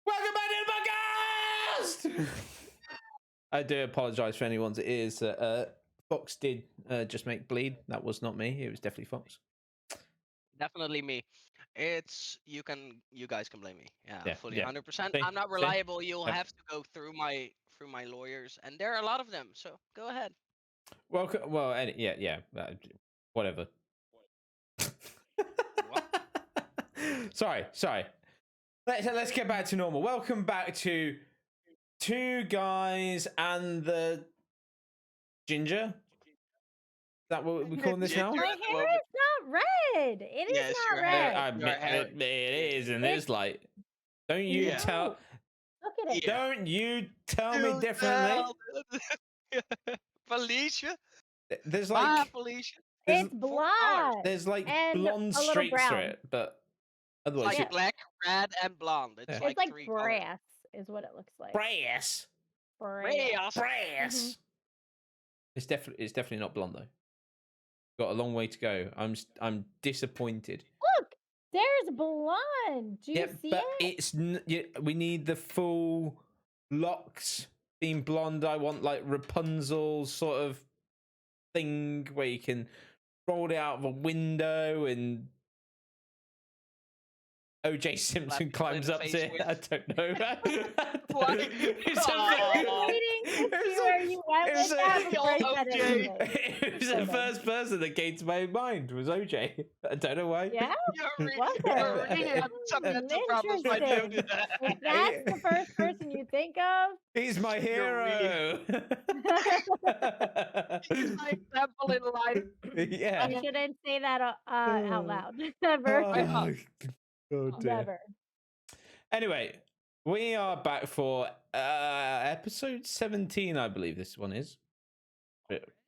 Welcome back to the podcast! I do apologise for anyone's ears. Fox did just make bleed. That was not me. It was definitely Fox. Definitely me. It's you guys can blame me. Yeah, Fully yeah. 100%. See? I'm not See? reliable. You'll Yep. have to go through my lawyers, and there are a lot of them. So go ahead. Welcome. Well, yeah. Whatever. Sorry. Let's get back to normal. Welcome back to Two Guys and the Ginger. Is that what we're calling this now? My hair is not red. It is Yes, not your hair- red. It is, and there's like, don't you Yeah. tell? Look at it. Yeah. Don't you tell me differently? Felicia. There's Bye, like Felicia. there's, It's blonde. there's like and blonde a little streaks through brown. it, but otherwise, Like black, red, and blonde. It's It's like three colors. brass is what it looks like. brass. Brass. Brass. It's definitely not blonde though. Got a long way to go. I'm disappointed. Look, there's blonde. Do you see but it? we need the full locks being blonde. I want like Rapunzel sort of thing where you can roll it out of a window and OJ Simpson climbs up to it. I don't know. What? It was the first person that came to my mind was OJ. I don't know why. Yeah. You're really having some mental problems by doing that. If that's the first person you think of, He's my hero. He's my example in life. Yeah. I shouldn't say that out loud. Never. Oh dear. Never. Anyway, we are back for episode 17, I believe this one is.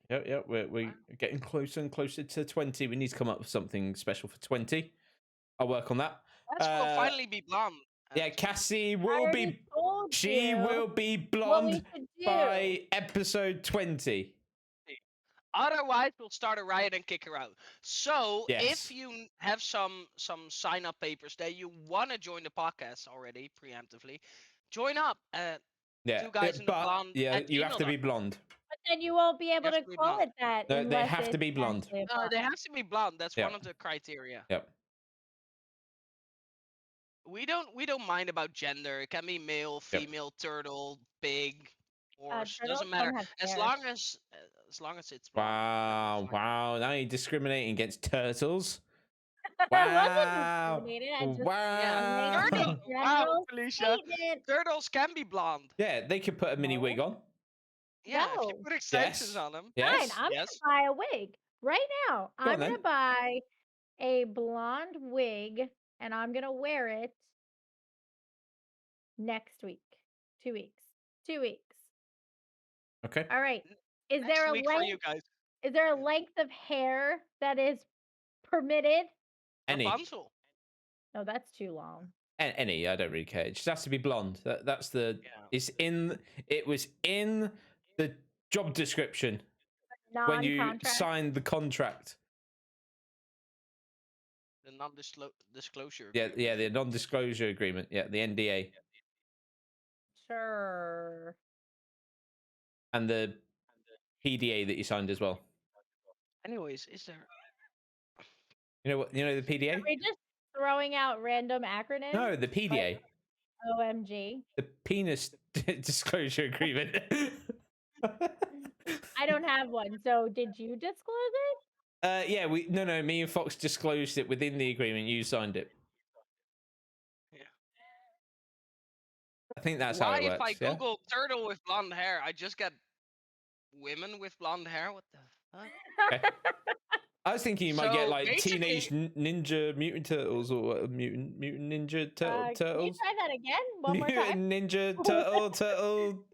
Yeah, we're getting closer and closer to 20. We need to come up with something special for 20. I'll work on that. Cassie will finally be blonde. Yeah, Cassie I will already be. told She you will be what we blonde should do. by episode 20. Otherwise, we'll start a riot and kick her out. So, Yes. if you have some sign-up papers that you want to join the podcast already preemptively, join up. Yeah, Two Guys in the Blonde yeah, at you have to be gmail.com. blonde. But then you won't be able Yes, to we call blonde. it that. No, they unless have to it's be blonde. actually a No, blonde. they have to be blonde. That's Yeah. one of the criteria. Yep. We don't mind about gender. It can be male, female, turtle, pig, horse. turtles Doesn't matter. don't have As hair. long as it's blonde. Wow. Now you're discriminating against turtles. I wasn't discriminating. I just Wow. made a Wow, general Felicia. statement. Turtles can be blonde. Yeah, they could put a mini No. wig on. Yeah, if you No. put extensions Yes. on them. Yes. Fine, I'm Yes. gonna buy a wig right now. Go on I'm gonna then. buy a blonde wig and I'm gonna wear it next week. 2 weeks. 2 weeks. Okay. All right. Is Next there a week for you length? guys. Is there a length of hair that is permitted? Any. Rapunzel. No, that's too long. Any. I don't really care. It just has to be blonde. That's the. Yeah. It was in the job description when you Non-contract. signed the contract. The non-disclosure. Yeah, the non-disclosure agreement. Yeah, the NDA Sure. and the PDA that you signed as well. Anyways, is there? You know what? You know the PDA? Are we just throwing out random acronyms? No, the PDA, OMG. the penis disclosure agreement. I don't have one. So did you disclose it? Yeah, no. Me and Fox disclosed it within the agreement. You signed it. Yeah. I think that's Why how it if works. I Yeah? Google turtle with blonde hair, I just get women with blonde hair? What the fuck? Okay. I was thinking you might get So, like teenage basically- ninja mutant turtles or mutant ninja Can you turtles. try that again? One more time. Mutant ninja turtle,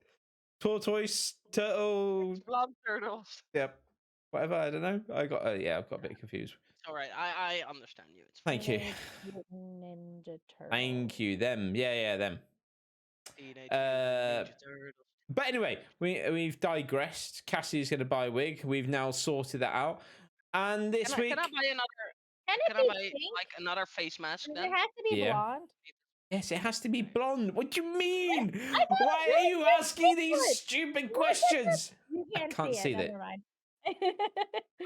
tortoise turtle. Blonde turtles. Yep. Whatever. I don't know. I've got a bit confused. It's alright. I understand you. It's Thank you. Teenage Mutant Ninja Turtles. Thank you. Them. Yeah. Them. Teenage Mutant Uh, Ninja Turtles. But anyway, we've digressed. Cassie's going to buy a wig. We've now sorted that out. And this week, Can I buy another? Can Can it I be buy pink? like another face mask Does then? it have to be Yeah. blonde? Yes, it has to be blonde. What do you mean? know, Why you're are you just asking these different. stupid You're different. questions? You I can't can't see see it. that. Never mind.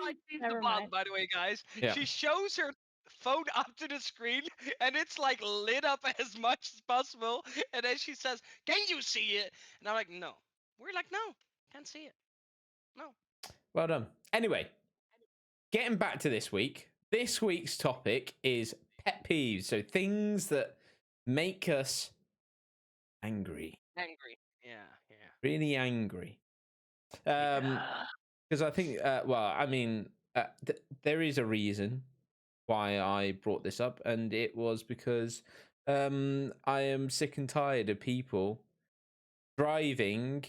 Like she's the Never blonde, mind. by the way, guys. Yeah. She shows her phone up to the screen, and it's like lit up as much as possible. And then she says, "Can you see it?" And I'm like, "No." We're like, "No, can't see it. No." Well done. Anyway, getting back to this week. This week's topic is pet peeves. So things that make us angry. Angry. Yeah, yeah. Really angry. Yeah. Because I think, well, I mean, there is a reason why I brought this up, and it was because I am sick and tired of people driving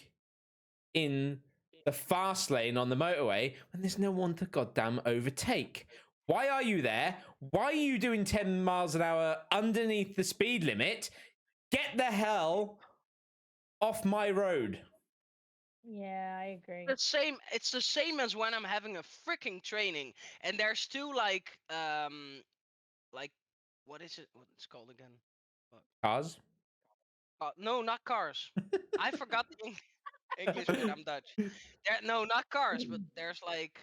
in the fast lane on the motorway when there's no one to goddamn overtake. Why are you there? Why are you doing 10 miles an hour underneath the speed limit? Get the hell off my road. Yeah, I agree. The same. It's the same as when I'm having a freaking training, and there's two like what is it? What it's called again? Fuck. Cars? No, not cars. I forgot the English word. I'm Dutch. No, not cars, but there's like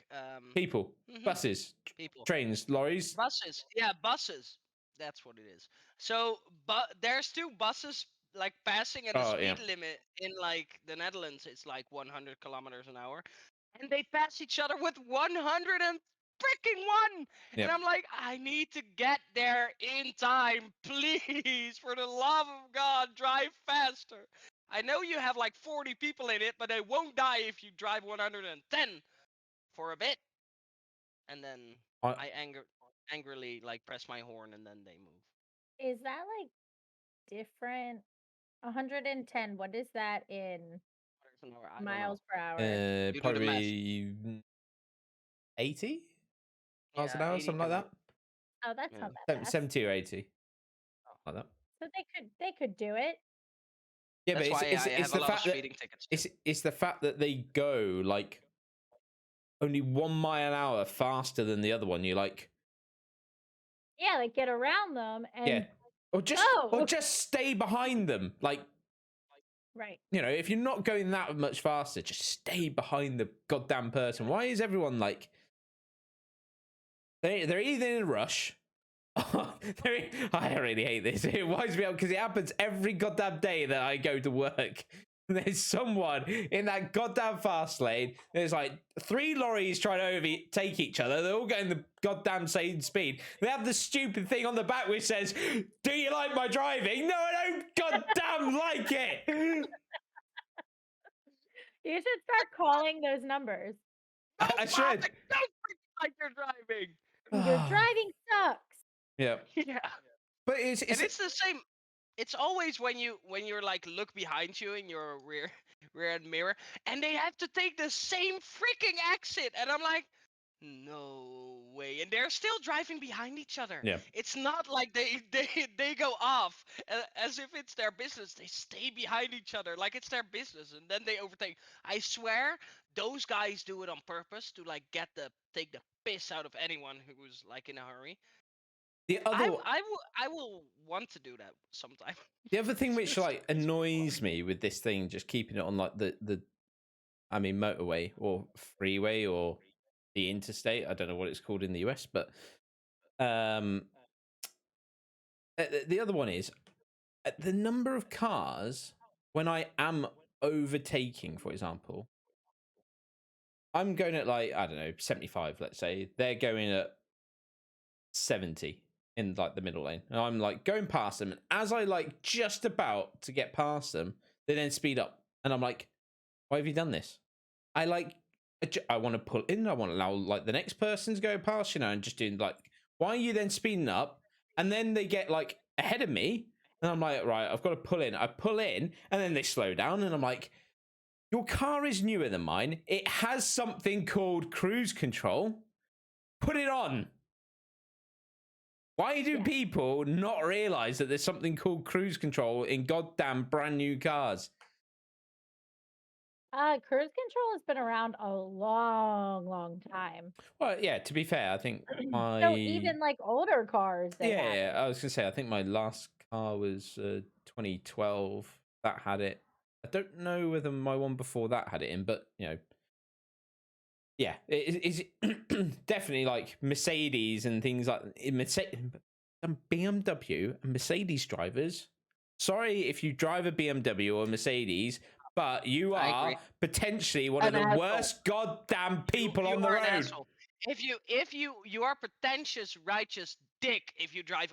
People, mhm, buses, people. trains, lorries. Buses. Yeah, buses. That's what it is. So, but there's two buses like passing, and the Oh, yeah. speed limit in like the Netherlands is like 100 kilometers an hour, and they pass each other with 100 and freaking one. Yep. And I'm like, I need to get there in time, please, for the love of God, drive faster. I know you have like 40 people in it, but they won't die if you drive 110 for a bit. And then I angrily like press my horn, and then they move. Is that like different? 110. What is that in Kilometers an hour, I don't know. miles per hour? You do the math. Probably 80 miles an Yeah, hour, 80 something like can that. Oh, that's Yeah. not that fast. 70 or 80, Oh. like that. So they could do it. Yeah, That's but why I it's have the a lot of fact that speeding tickets too. it's the fact that they go like only 1 mile an hour faster than the other one. You're like, Yeah, like get around them and yeah, or oh, just stay behind them. Like, right. you know, if you're not going that much faster, just stay behind the goddamn person. Why is everyone like they're either in a rush? I really hate this. It winds me up because it happens every goddamn day that I go to work. There's someone in that goddamn fast lane. There's like 3 lorries trying to overtake each other. They're all going the goddamn same speed. They have the stupid thing on the back which says, "Do you like my driving?" No, I don't goddamn like it. You should start calling those numbers. I should. Don't like you're driving. Your driving sucks. Yeah. Yeah. But it's the same. It's always when you're like look behind you in your rear end mirror, and they have to take the same freaking exit, and I'm like, no way, and they're still driving behind each other. Yeah. It's not like they go off as if it's their business. They stay behind each other like it's their business, and then they overtake. I swear those guys do it on purpose to like take the piss out of anyone who's like in a hurry. the other I will want to do that sometime. The other thing which like annoys me with this thing, just keeping it on like the I mean motorway or freeway or the interstate. I don't know what it's called in the US, but the other one is the number of cars when I am overtaking, for example. I'm going at like, I don't know, 75, let's say. They're going at 70 in like the middle lane. And I'm like going past them. And as I like just about to get past them, they then speed up. And I'm like, why have you done this? I want to pull in. I want to allow like the next person to go past, you know, and just doing like, why are you then speeding up? And then they get like ahead of me. And I'm like, right, I've got to pull in. I pull in and then they slow down. And I'm like, your car is newer than mine. It has something called cruise control. Put it on. Why do people not realize that there's something called cruise control in goddamn brand new cars? Cruise control has been around a long time. Well, yeah, to be fair, I think my... So even like older cars, they have it. I was going to say, I think my last car was 2012. That had it. I don't know whether my one before that had it in, but yeah, it's definitely like Mercedes and things like and BMW and Mercedes drivers. Sorry if you drive a BMW or a Mercedes, but you I are agree. potentially one of An the asshole. worst goddamn You people you on the are an road. asshole. If you are pretentious righteous dick if you drive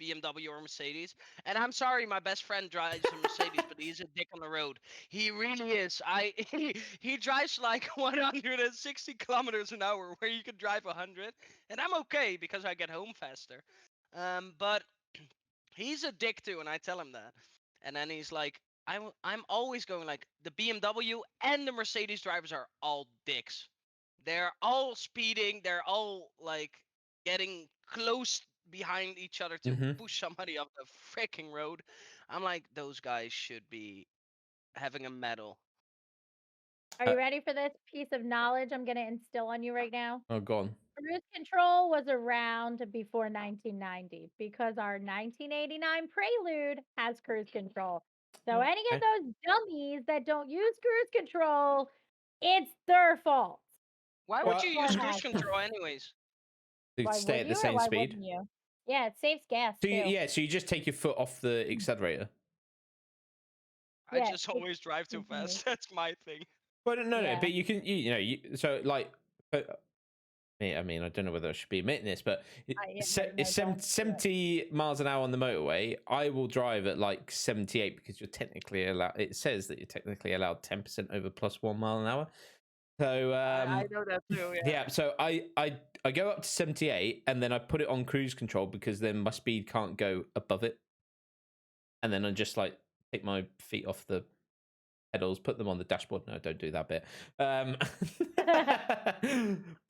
BMW or Mercedes. And I'm sorry, my best friend drives a Mercedes, but he's a dick on the road. He really is. He drives like 160 kilometers an hour where you could drive 100, and I'm okay because I get home faster. But he's a dick too, and I tell him that. And then he's like, I'm always going like the BMW and the Mercedes drivers are all dicks. They're all speeding. They're all like getting close behind each other to Hmm. push somebody off the freaking road. I'm like, those guys should be having a medal. Are you ready for this piece of knowledge I'm going to instill on you right now? Oh, go on. Cruise control was around before 1990 because our 1989 Prelude has cruise control. So any of Okay. those dummies that don't use cruise control, it's their fault. Why would Well, you use Ford cruise has it. control anyways? to Why stay would at the you or same why speed. wouldn't you? Yeah, it saves gas So too. so you just take your foot off the accelerator. I Yeah, just it always drive too continues. fast. That's my thing. But no. Yeah. But you can, so like, uh, I mean, I don't know whether I should be admitting this, but Yeah, no, it's don't do it. 70 miles an hour on the motorway. I will drive at like 78 because you're technically allowed. It says that you're technically allowed 10% over plus 1 mile an hour. So I know that too. Yeah. yeah, so I go up to 78 and then I put it on cruise control because then my speed can't go above it, and then I just like take my feet off the pedals, put them on the dashboard. No, don't do that bit.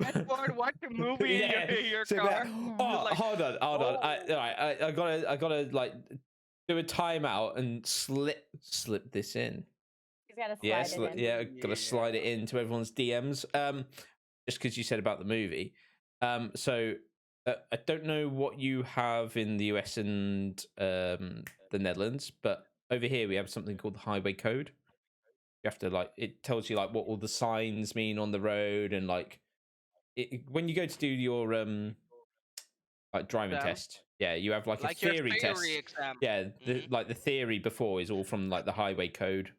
Dashboard, watch a movie Yeah. in your So car. oh, Like, hold on. oh, I gotta like do a timeout and slip this in. He's got to slide Yes, it in. yeah, gotta slide it yeah. into everyone's DMs. Just because you said about the movie. So I don't know what you have in the US and the Netherlands, but over here we have something called the highway code. You have to like, it tells you like what all the signs mean on the road, and like when you go to do your like driving Exam. test, yeah, you have like a Like your theory theory test. exam. Yeah, Mhm. like the theory before is all from like the highway code.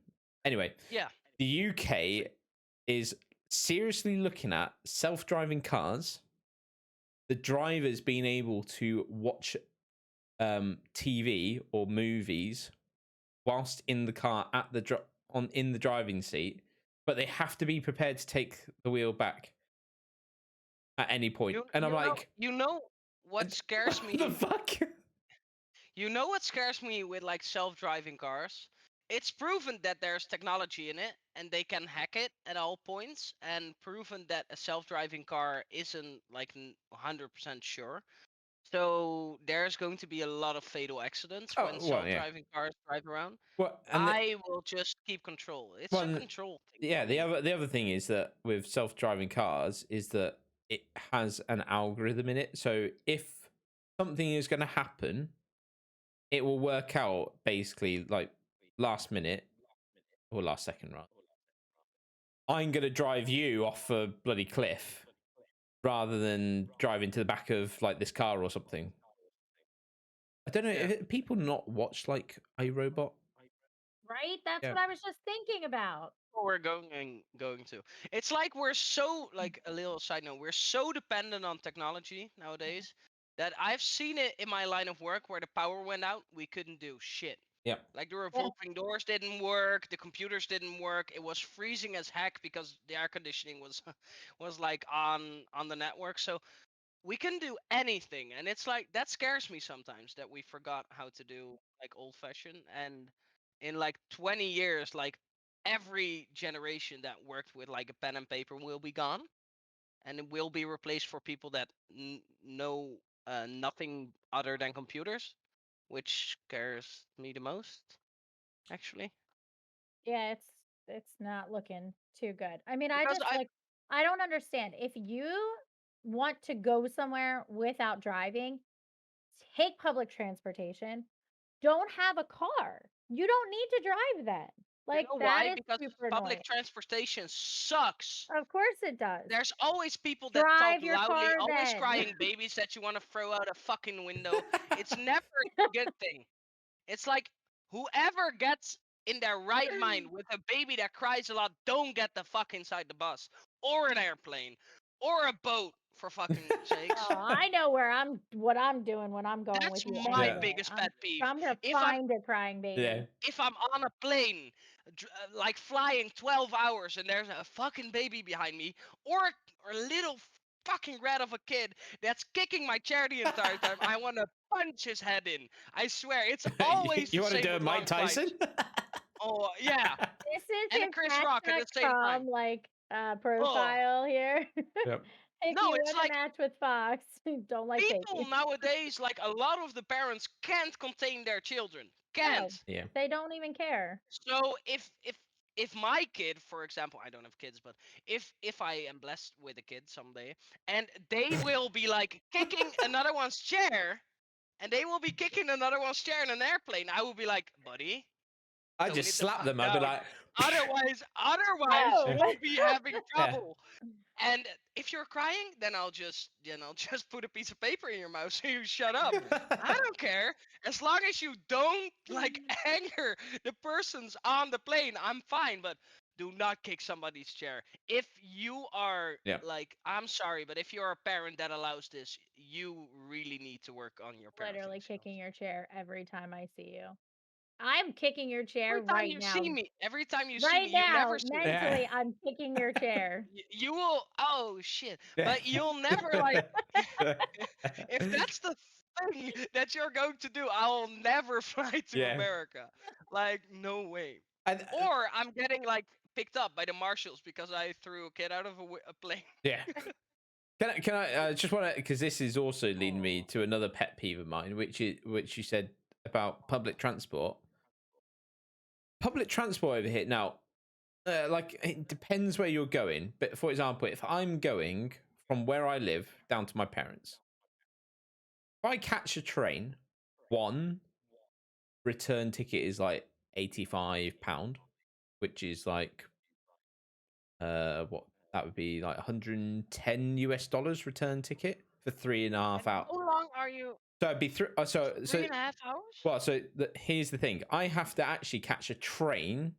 Anyway, Yeah. the UK is seriously looking at self-driving cars, the drivers being able to watch TV or movies whilst in the car at the in the driving seat, but they have to be prepared to take the wheel back at any point. You And I'm you know like, you know what what scares the me? fuck? You know what scares me with like self-driving cars? It's proven that there's technology in it and they can hack it at all points, and proven that a self-driving car isn't like 100% sure. So there's going to be a lot of fatal accidents Oh when well, yeah. self-driving cars drive around. Well, and I will just keep control. It's a one, control thing yeah. for me. The other thing is that with self-driving cars is that it has an algorithm in it. So if something is going to happen, it will work out basically like last minute or last second, right? I'm going to drive you off a bloody cliff rather than drive into the back of like this car or something. I don't know Yeah. if people not watch like iRobot. Right? That's Yeah. what I was just thinking about. What we're going to. It's like we're so like a little side note. We're so dependent on technology nowadays that I've seen it in my line of work where the power went out, we couldn't do shit. Yeah. Like the Yeah. revolving doors didn't work, the computers didn't work. It was freezing as heck because the air conditioning was was like on the network. So we can do anything, and it's like that scares me sometimes that we forgot how to do like old fashioned. And in like 20 years, like every generation that worked with like a pen and paper will be gone, and it will be replaced for people that know nothing other than computers, which scares me the most, actually. Yeah, it's not looking too good. I mean, I Because just I like I don't understand. If you want to go somewhere without driving, take public transportation, don't have a car. You don't need to drive then. You Like know that why? is Because super annoying. public transportation sucks. Of course it does. There's always people that talk Drive your loudly, car always then. crying babies that you want to throw out a fucking window. It's never a good thing. It's like whoever gets in their right mind with a baby that cries a lot, don't get the fuck inside the bus or an airplane or a boat for fucking sakes. Oh, I know what I'm doing when I'm going That's with you my Yeah. anyway. biggest pet peeve. I'm gonna If I'm find a crying baby. Yeah. if I'm on a plane, like flying 12 hours, and there's a fucking baby behind me, or a little fucking rat of a kid that's kicking my chair the entire time, I want to punch his head in. I swear, it's always You the want to same do a with Mike long flights. Tyson? Oh yeah, This is and a his Chris Rock at the same time. Match.com profile here. Yep. If No, you it's want to like match with Fox, don't like people babies. nowadays, like a lot of the parents can't contain their children. No, Can't. Yeah. they don't even care. So if my kid, for example, I don't have kids, but if I am blessed with a kid someday, and they will be like kicking another one's chair, and they will be kicking another one's chair in an airplane, I will be like, buddy, I tone just it the slap fuck them. I'd be down. like, Otherwise, No. you'll be having yeah. trouble. And if you're crying, then I'll just, just put a piece of paper in your mouth so you shut up. I don't care. As long as you don't like anger the persons on the plane, I'm fine. But do not kick somebody's chair. If you are Yeah. like, I'm sorry, but if you're a parent that allows this, you really need to work on your parenting Literally skills. kicking your chair every time I see you. I'm kicking your chair Every time right you now. see me, every time you see Right me, you now, never see me. mentally, Yeah. I'm kicking your chair. You will. Oh shit! Yeah. But you'll never like. If that's the thing that you're going to do, I'll never fly to Yeah. America. Like, no way. And, Or I'm getting like picked up by the marshals because I threw a kid out of a plane. yeah. Can I just want to, because this is also leading me to another pet peeve of mine, which you said about public transport. Public transport over here now, like it depends where you're going. But for example, if I'm going from where I live down to my parents, if I catch a train, one return ticket is like £85, which is like what that would be like $110 return ticket for 3.5 hours. How long are you? So it'd be 3.5 hours? well, so here's the thing: I have to actually catch a train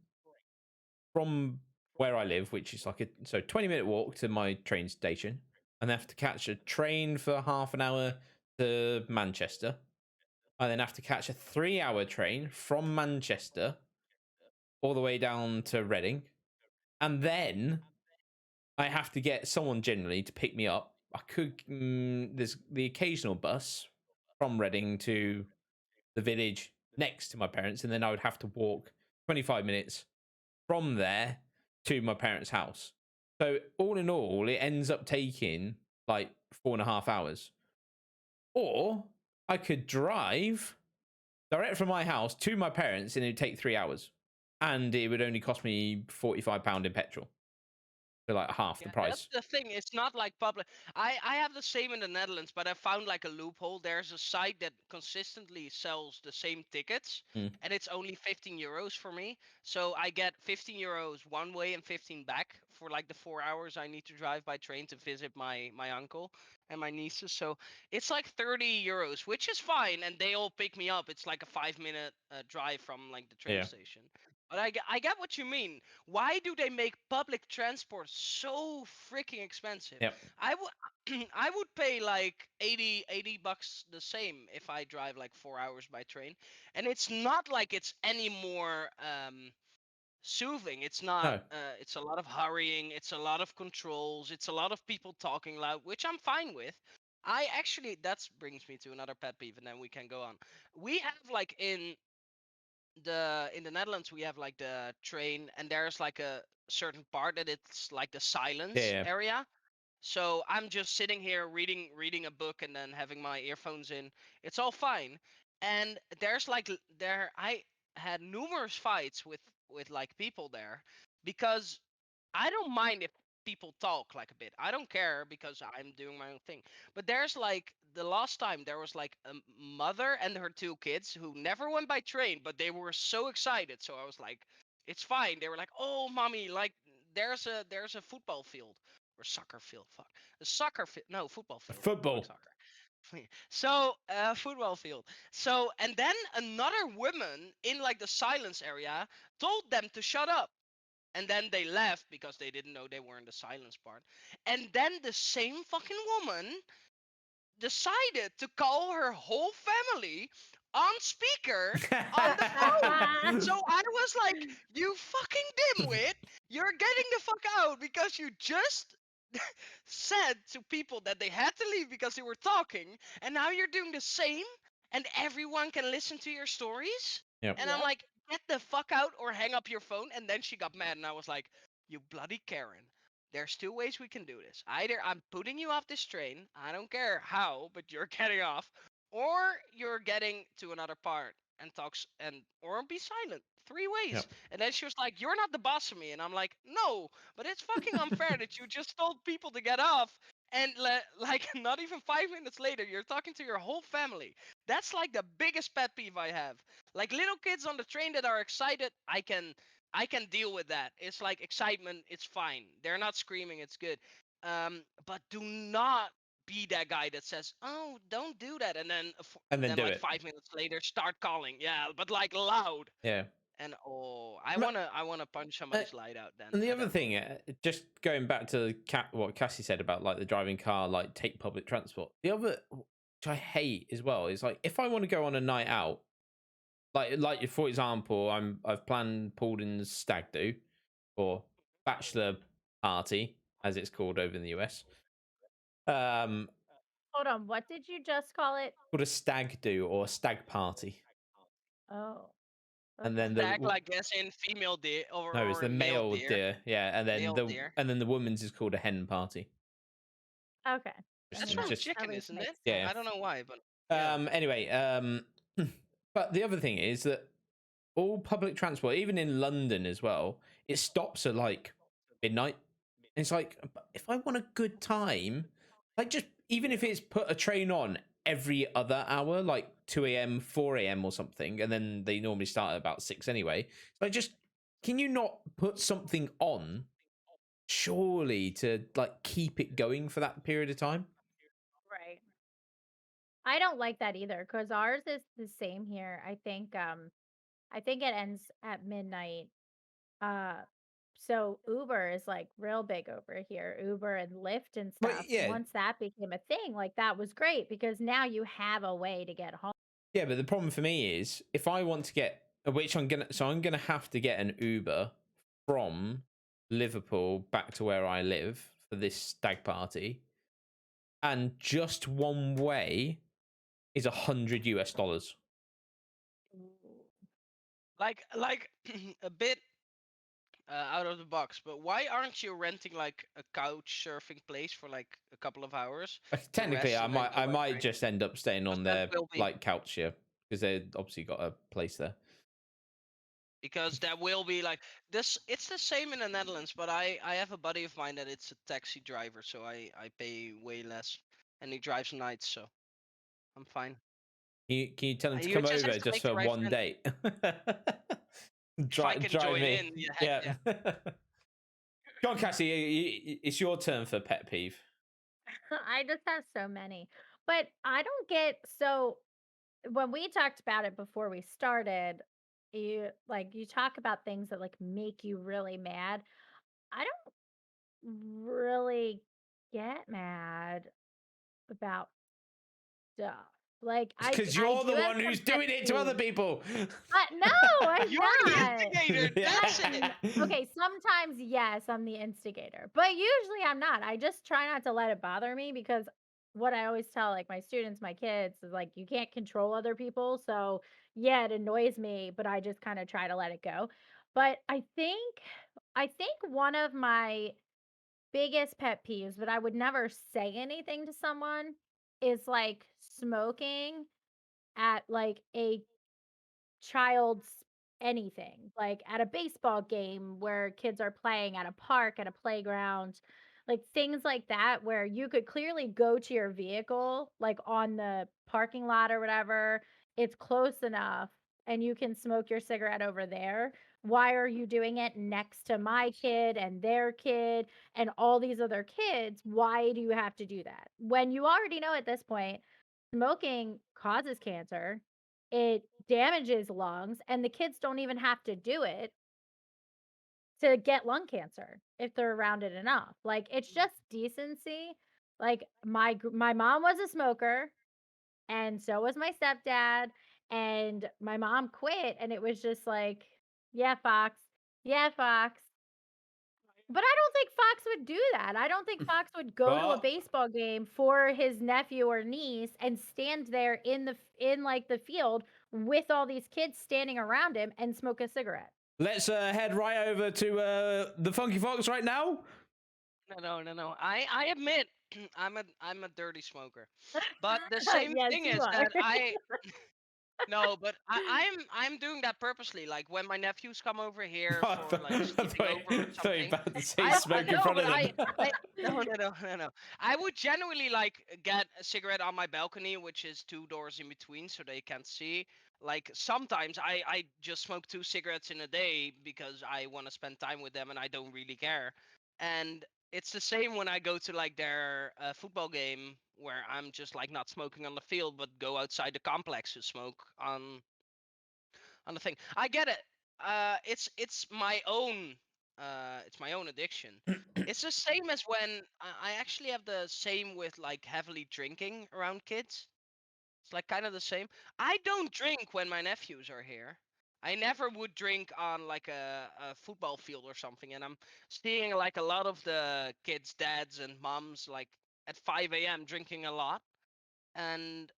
from where I live, which is like a 20-minute walk to my train station, and I have to catch a train for half an hour to Manchester. I then have to catch a 3-hour train from Manchester all the way down to Reading, and then I have to get someone generally to pick me up. I could there's the occasional bus from Reading to the village next to my parents, and then I would have to walk 25 minutes from there to my parents' house. So all in all, it ends up taking like 4.5 hours. Or I could drive direct from my house to my parents, and it would take 3 hours, and it would only cost me £45 in petrol for like half the Yeah, price. that's the thing. It's not like public. I have the same in the Netherlands, but I found like a loophole. There's a site that consistently sells the same tickets, Mm. and it's only 15 euros for me. So I get 15 euros one way and 15 back for like the 4 hours I need to drive by train to visit my uncle and my nieces. So it's like 30 euros, which is fine, and they all pick me up. It's like a 5-minute drive from like the train Yeah. station. But I get what you mean. Why do they make public transport so freaking expensive? Yep. I would I would pay like 80 bucks the same if I drive like 4 hours by train. And it's not like it's any more soothing. It's not No. it's a lot of hurrying, it's a lot of controls, it's a lot of people talking loud, which I'm fine with. I actually that brings me to another pet peeve and then we can go on. We have like in the Netherlands we have like the train and there's like a certain part that it's like the silence Yeah. area. So I'm just sitting here reading a book and then having my earphones in. It's all fine. And there's like there I had numerous fights with like people there because I don't mind if people talk like a bit. I don't care because I'm doing my own thing. But there's like the last time there was like a mother and her two kids who never went by train, but they were so excited. So I was like, it's fine. They were like, oh, mommy, like there's a football field or soccer field. Fuck, a soccer field. No, football field. I don't like Football. soccer. So, football field. So, and then another woman in like the silence area told them to shut up. And then they left because they didn't know they were in the silence part. And then the same fucking woman decided to call her whole family on speaker on the phone. So I was like, you fucking dimwit, you're getting the fuck out because you just said to people that they had to leave because they were talking, and now you're doing the same, and everyone can listen to your stories. Yep. And I'm like, get the fuck out or hang up your phone. And then she got mad, and I was like, you bloody Karen. There's two ways we can do this. Either I'm putting you off this train, I don't care how, but you're getting off, or you're getting to another part and talks and or be silent. Three ways. Yep. And then she was like, you're not the boss of me. And I'm like, no, but it's fucking unfair that you just told people to get off, and like not even 5 minutes later you're talking to your whole family. That's like the biggest pet peeve I have. Like little kids on the train that are excited, I can deal with that. It's like excitement, it's fine. They're not screaming, it's good. But do not be that guy that says, "Oh, don't do that," and then And then do like it. 5 minutes later start calling. Yeah, but like loud. Yeah. And oh, I No, wanna punch somebody's light out then. And the at other that thing, moment. just going back to what Cassie said about like the driving car, like take public transport. The other, which I hate as well, is like if I want to go on a night out, like for example, I've planned Paulden's stag do or bachelor party as it's called over in the US. Hold on, what did you just call it? Called a stag do or stag party, Oh, and okay. then Stag, like as in female deer no, it's or the male male deer. deer, yeah, Male deer. and then the woman's is called a hen party. Okay. I That's mean, from that Just chicken, at least isn't it? makes yeah. sense. I don't know why, but yeah. Anyway, but the other thing is that all public transport, even in London as well, it stops at like midnight. And it's like, if I want a good time, like just even if it's put a train on every other hour, like 2 a.m., 4 a.m. or something, and then they normally start at about 6 anyway. So just, can you not put something on, surely, to like keep it going for that period of time? Right. I don't like that either because ours is the same here. I think it ends at midnight. Uh so Uber is like real big over here. Uber and Lyft and stuff. But yeah, Once that became a thing, like that was great because now you have a way to get home. yeah, but the problem for me is if I want to get, which I'm gonna have to get an Uber from Liverpool back to where I live for this stag party, and just one way is $100. Like a bit out of the box, but why aren't you renting like a couch surfing place for like a couple of hours to Technically, rest and then go I by might train? just end up staying on That their will be like couch here because they obviously got a place there. because that will be like this. It's the same in the Netherlands, but I have a buddy of mine that it's a taxi driver, so I pay way less, and he drives nights, so I'm fine. Can you tell them to You come just have over to just make the for right one friend. date? If I can Drive join me. in, yeah, heck Yeah. yeah. Go on, Cassie. It's your turn for pet peeve. I just have so many. But I don't get so when we talked about it before we started, you talk about things that like make you really mad. I don't really get mad about stuff. Like It's because I you're do the have one some who's pet doing it to other peeves. people. No, I'm You're the not. instigator. That's it. Okay, sometimes yes, I'm the instigator, but usually I'm not. I just try not to let it bother me because what I always tell like my students, my kids is like you can't control other people. So, yeah, it annoys me, but I just kind of try to let it go. But I think one of my biggest pet peeves, but I would never say anything to someone is like smoking at like a child's anything, like at a baseball game where kids are playing, at a park, at a playground, like things like that, where you could clearly go to your vehicle, like on the parking lot or whatever. It's close enough and you can smoke your cigarette over there. Why are you doing it next to my kid and their kid and all these other kids? Why do you have to do that? When you already know at this point, smoking causes cancer, it damages lungs, and the kids don't even have to do it to get lung cancer if they're around it enough. Like, it's just decency. Like, my mom was a smoker, and so was my stepdad, and my mom quit, and it was just like, "Yeah, Fox. Yeah, Fox." But I don't think Fox would do that. I don't think Fox would go to a But baseball game for his nephew or niece and stand there in the field with all these kids standing around him and smoke a cigarette. let's head right over to the Funky Fox right now. No. I admit I'm a dirty smoker, but the same Yes, thing you is are. that no, but I'm doing that purposely. Like when my nephews come over here I for like sleeping over or thought you were something. about to say I smoke in no, front but of them. I no. I would genuinely like get a cigarette on my balcony, which is two doors in between, so they can't see. Like sometimes I just smoke two cigarettes in a day because I want to spend time with them and I don't really care. And it's the same when I go to like their football game where I'm just like not smoking on the field, but go outside the complex to smoke on the thing. I get it. It's my own addiction. It's the same as when I actually have the same with like heavily drinking around kids. It's like kind of the same. I don't drink when my nephews are here. I never would drink on like a football field or something. And I'm seeing like a lot of the kids' dads and moms like at 5 a.m. drinking a lot. And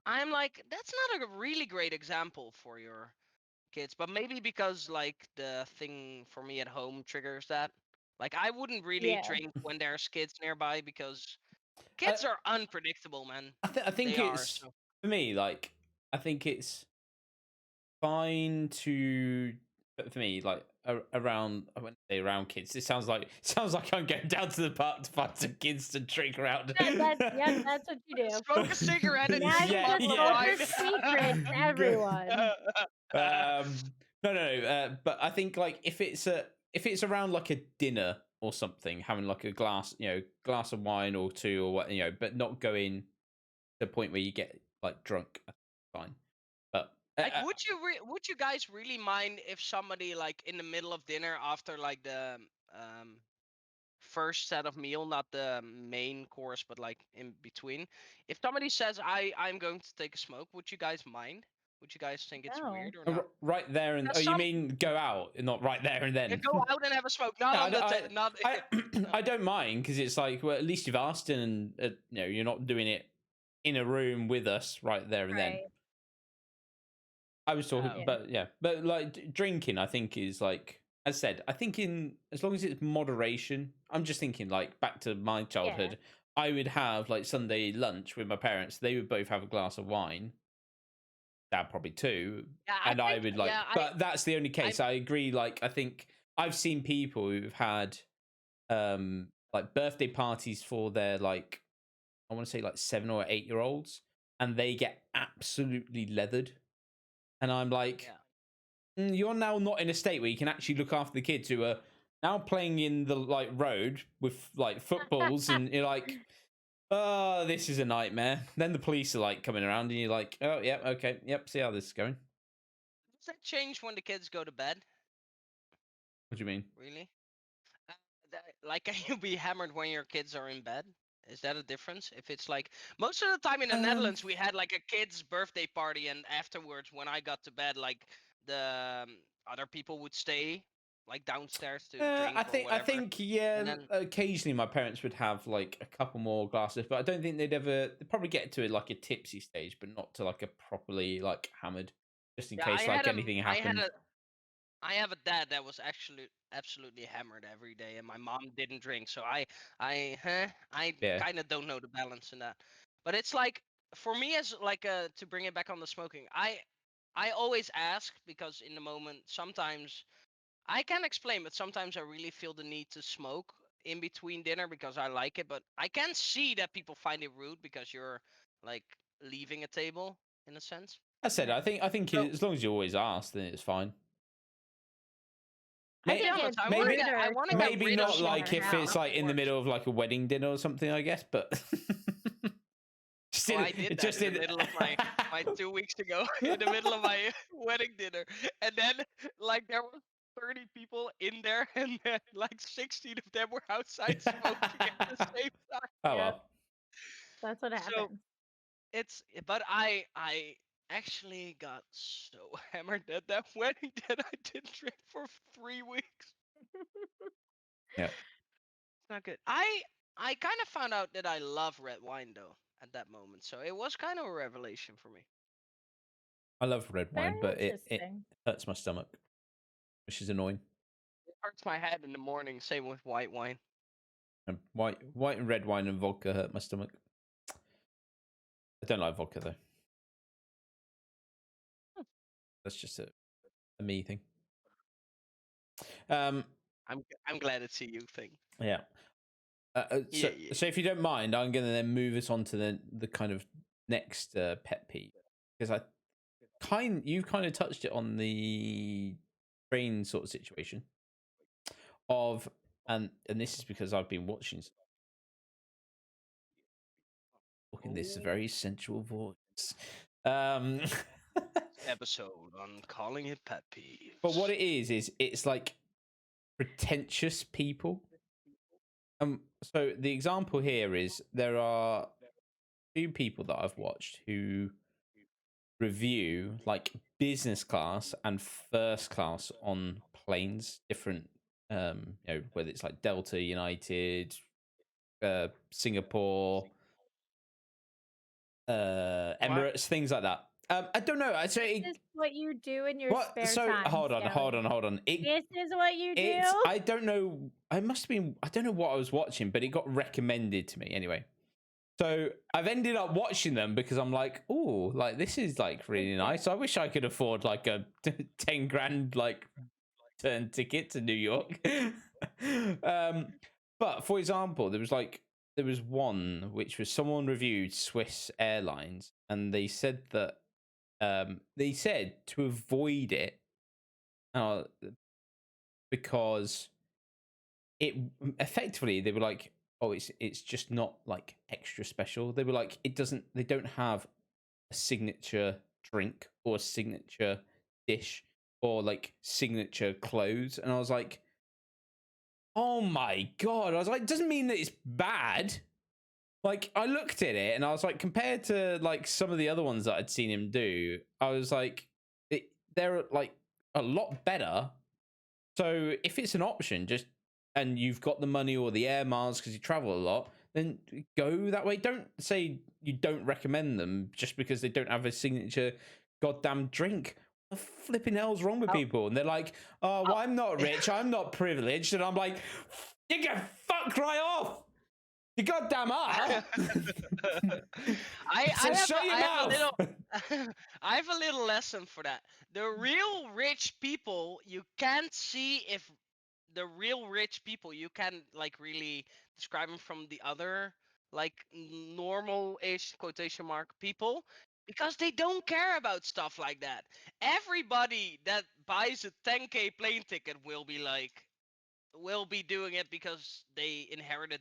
I'm like, that's not a really great example for your kids. But maybe because like the thing for me at home triggers that. Like I wouldn't really Yeah. drink when there's kids nearby because I, kids are unpredictable, man. I think They are. it's So for me. Like I think it's fine to, but for me, like around. I wouldn't say around kids. It sounds like I'm going down to the park to find some kids to drink around. Yep, that's what you do. smoke a cigarette and Now eat a you Yeah, just bottle of told yeah. your wine. secret to everyone. No, no, no. But I think like if it's around like a dinner or something, having like a glass, glass of wine or two or what, but not going to the point where you get like drunk. I think it's fine. But Like, would you guys really mind if somebody like in the middle of dinner after like the um first set of meal, not the main course, but like in between, if somebody says I'm going to take a smoke, would you guys mind? Would you guys think it's No. weird or not? right there and oh, Because you mean go out, not right there and you then? go out and have a smoke, not No, on the not. I don't mind because it's like, well, at least you've asked and you're not doing it in a room with us right there and then. Right. I was talking, Oh, Yeah. but yeah, but like drinking, I think is like, as I said, I think in as long as it's moderation. I'm just thinking like back to my Yeah. childhood. I would have like Sunday lunch with my parents. They would both have a glass of wine. Dad probably two, yeah. I and I think would like. yeah. But that's the only I case. I agree. Like I think I've seen people who've had like birthday parties for their like I want to say like 7 or 8 year olds, and they get absolutely leathered. And I'm like, yeah. You're now not in a state where you can actually look after the kids who are now playing in the like road with like footballs, and you're like, oh, this is a nightmare. Then the police are like coming around, and you're like, oh, yeah, okay, yep, see how this is going. Does that change when the kids go to bed? What do you mean? Really? Uh, like, can you be hammered when your kids are in bed? Is that a difference? If it's like most of the time in the Um, Netherlands, we had like a kid's birthday party, and afterwards, when I got to bed, like the other people would stay like downstairs to drink or I whatever, think yeah. and then Occasionally, my parents would have like a couple more glasses, but I don't think they'd probably get to like a tipsy stage, but not to like a properly like hammered, just in yeah, case like anything I had happened. a I have a dad that was actually absolutely hammered every day, and my mom didn't drink. So I Yeah. kind of don't know the balance in that. But it's like for me as like to bring it back on the smoking. I always ask because in the moment, sometimes I can explain, but sometimes I really feel the need to smoke in between dinner because I like it. But I can see that people find it rude because you're like leaving a table in a sense. I said, Yeah. I think So as long as you always ask, then it's fine. I to be think honest, it's I want to Maybe get ruder I want to to get maybe rid of not smoke in like your if smoking it's house. like in the outdoors. middle of like a wedding dinner or something, I guess. But just Oh, in, I did it that just in the in. middle of my 2 weeks ago, in the middle of my wedding dinner, and then like there were 30 people in there, and then, like 16 of them were outside smoking at the same time. Oh Yep, well. that's what So happens. but I actually got so hammered at that wedding that I didn't drink for 3 weeks. Yeah, It's not good. I kind of found out that I love red wine though at that moment, so it was kind of a revelation for me. I love red Very wine, but it interesting. hurts my stomach, which is annoying. It hurts my head in the morning. Same with white wine. And white and red wine and vodka hurt my stomach. I don't like vodka though. That's just a me thing. Um, I'm glad it's a you thing. yeah. Yeah, So yeah. so if you don't mind, I'm going to then move us on to the kind of next pet peeve, because you kind of touched it on the train sort of situation of, and this is because I've been watching talking this very sensual voice. Um, Episode on calling it pet peeves. but what it is it's like pretentious people. So the example here is there are two people that I've watched who review like business class and first class on planes, different whether it's like Delta, United, Singapore, What? Emirates, things like that. I don't know. I This say is what you do in your what. spare So time, hold on. This is what you It's do? I don't know. I must have been. I don't know what I was watching, but it got recommended to me anyway. So I've ended up watching them because I'm like, oh, like this is like really nice. I wish I could afford like a 10 grand like turn ticket to New York. But for example, there was one which was someone reviewed Swiss Airlines, and they said that they said to avoid it uh, because it effectively they were like, oh, it's just not like extra special. They were like, they don't have a signature drink or a signature dish or like signature clothes. And I was like, oh my god. I was like, it doesn't mean that it's bad. Like I looked at it and I was like, compared to like some of the other ones that I'd seen him do, I was like, they're like a lot better. So if it's an option, just and you've got the money or the air miles because you travel a lot, then go that way. Don't say you don't recommend them just because they don't have a signature goddamn drink. What the flipping hell's wrong with Oh, people? And they're like, oh, well, I'm not rich, I'm not privileged. And I'm like, you can fuck right off. You goddamn are. I So have shut your I have a mouth. little I have a little lesson for that. The real rich people, you can't see if the real rich people, you can like really describe them from the other like normal-ish quotation mark people because they don't care about stuff like that. Everybody that buys a 10K plane ticket will be doing it because they inherited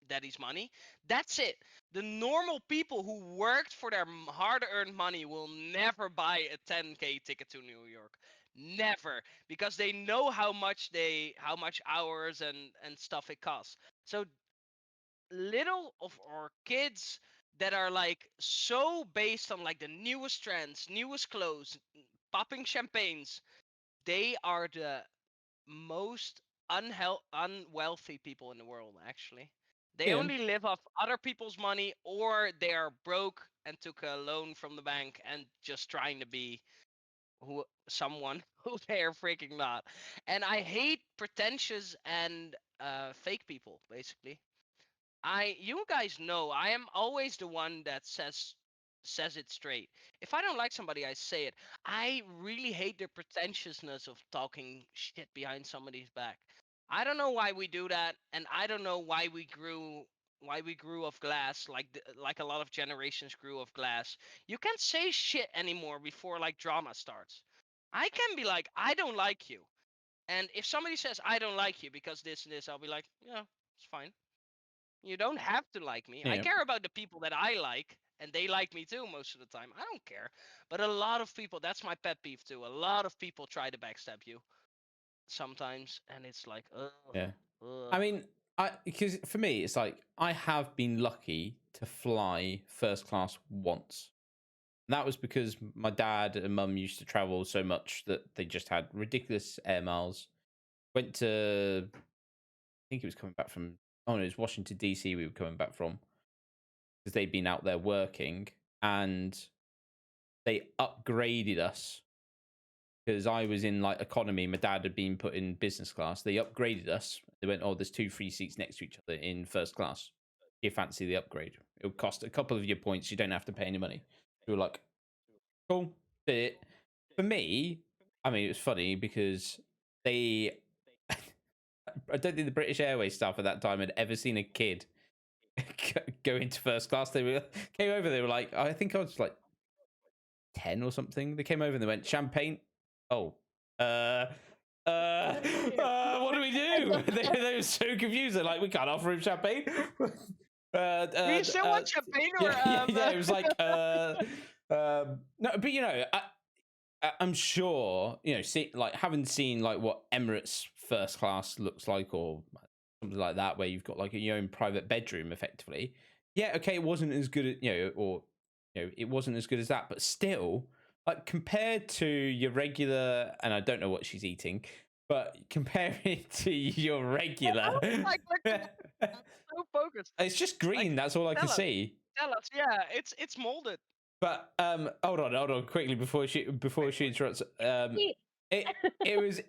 daddy's money. That's it. The normal people who worked for their hard-earned money will never buy a 10K ticket to New York. Never, because they know how much hours and stuff it costs. So little of our kids that are like so based on like the newest trends, newest clothes, popping champagnes, they are the most unwealthy people in the world, actually. They Yeah. only live off other people's money, or they are broke and took a loan from the bank and just trying to be someone who they are freaking not. And I hate pretentious and fake people, basically. You guys know I am always the one that says it straight. If I don't like somebody, I say it. I really hate the pretentiousness of talking shit behind somebody's back. I don't know why we do that, and I don't know why we grew of glass like a lot of generations grew of glass. You can't say shit anymore before like drama starts. I can be like, I don't like you. And if somebody says I don't like you because this and this, I'll be like, yeah, it's fine. You don't have to like me. I Yeah. care about the people that I like, and they like me too most of the time. I don't care. But a lot of people, that's my pet peeve too. A lot of people try to backstab you sometimes, and it's like, ugh, Yeah. ugh. I mean, because for me, it's like I have been lucky to fly first class once. That was because my dad and mum used to travel so much that they just had ridiculous air miles. Went to, I think it was coming back from, oh no, it was Washington, D.C. we were coming back from because they'd been out there working and they upgraded us because I was in like economy. My dad had been put in business class. They upgraded us. They went, oh, there's 2 free seats next to each other in first class. You fancy the upgrade? It would cost a couple of your points. You don't have to pay any money. We were like, cool. Did it. For me, I mean, it was funny because they, I don't think the British Airways staff at that time had ever seen a kid go into first class. They came over. They were like, I think I was like 10 or something. They came over and they went, champagne. Oh, what do we do? they were so confused. They're like, we can't offer him champagne. Do you still want champagne or yeah, it was like no, but you know, I'm sure, you know, like having seen like what Emirates first class looks like or something like that, where you've got like your own private bedroom effectively. Yeah, okay, it wasn't as good as, you know, or you know, it wasn't as good as that, but still, like compared to your regular, and I don't know what she's eating, but compare it to your regular, like I'm so focused. it's just green. Like, that's all I can tell us, see. tell us. Yeah, it's molded. But hold on, quickly before she interrupts. It was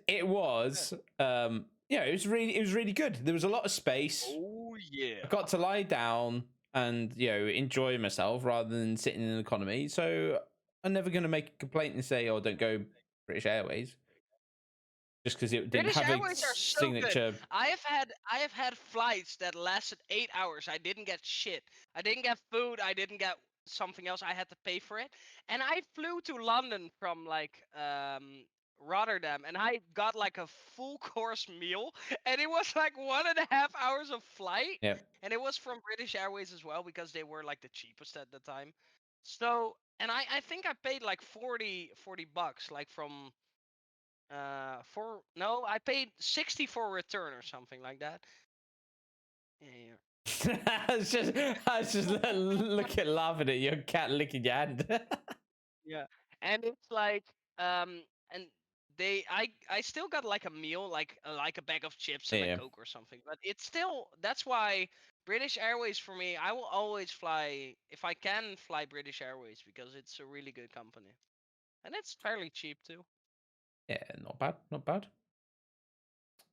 yeah, it was really good. There was a lot of space. Oh yeah. I got to lie down and, you know, enjoy myself rather than sitting in economy. So I'm never going to make a complaint and say, "Oh, don't go British Airways," just because it didn't British have a Airways are so signature. good. I have had flights that lasted 8 hours. I didn't get shit. I didn't get food. I didn't get something else. I had to pay for it. And I flew to London from like Rotterdam, and I got like a full course meal, and it was like 1.5 hours of flight. Yeah, And it was from British Airways as well because they were like the cheapest at the time. So, and I think I paid like 40 bucks, like from for no, I paid 60 for return or something like that. Yeah. I was just laughing at your cat licking your hand. Yeah. And it's like and I still got like a meal, like a bag of chips and a Yeah. Coke or something. But it's still, that's why British Airways for me, I will always fly, if I can fly British Airways, because it's a really good company. And it's fairly cheap too. Yeah, not bad, not bad.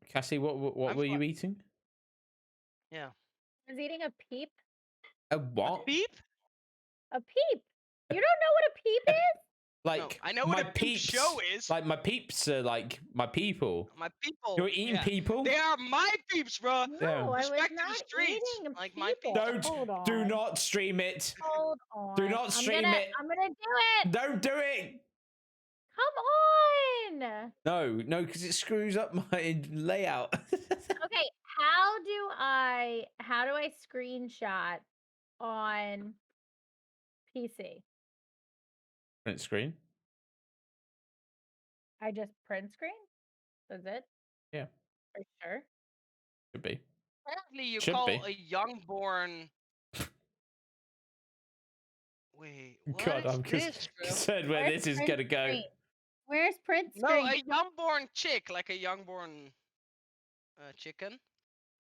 Cassie, what I'm were you fly- eating? yeah. I was eating a peep. A what? Beep? A peep. You don't know what a peep A- is? Like I know my what a peep peeps, show is. like my peeps are like my people. My people. You're eating yeah. people. They are my peeps, bro. No, Yeah. I was Respect to the not streets, eating like my people. people. Don't Hold on. do not stream it. Hold on. Do not stream it. I'm gonna do it. Don't do it. Come on. No, because it screws up my layout. Okay, how do I screenshot on PC? Print screen. I just print screen? Is it? Yeah, For sure. should be. Apparently, you Should call be. a youngborn. Wait, what God, is I'm this, bro? concerned where Where's this is print gonna go. screen? Where's print No, screen? a youngborn chick, like a youngborn chicken.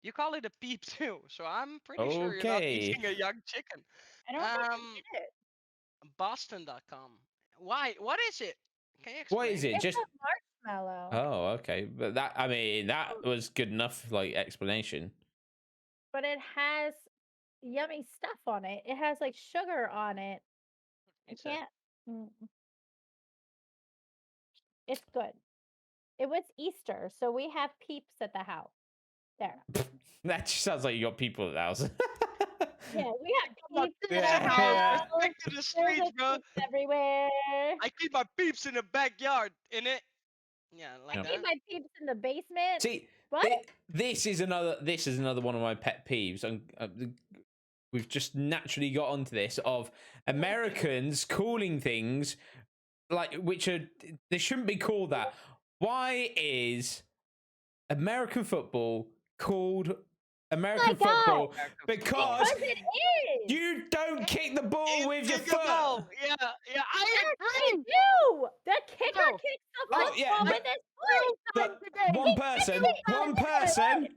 You call it a peep too, so I'm pretty sure you're not Okay. eating a young chicken. I don't think I Um, did it. Boston.com. Why? What is it? Can you explain? What is it? It's Just a marshmallow. oh, okay. But that, I mean, that was good enough, like explanation. But it has yummy stuff on it. It has like sugar on it. I he said. can't. mm, It's good. It was Easter, so we have peeps at the house. There. That just sounds like you got people at the house. Yeah, we got Come on, peeps in peeps the in the house. house. Respect to the There's streets, a bro. peeps everywhere. I keep my peeps in the backyard, innit? Yeah, like I that. keep my peeps in the basement. See, What? this is another one of my pet peeves. We've just naturally got onto this of Americans calling things like which are they shouldn't be called that. Why is American football called American God. football? American Because it is. you don't kick the ball with your Kick a foot. ball. Yeah, I Yes, agree. they do. The kicker No. kicks the Like, football yeah, with his foot. Times But a game.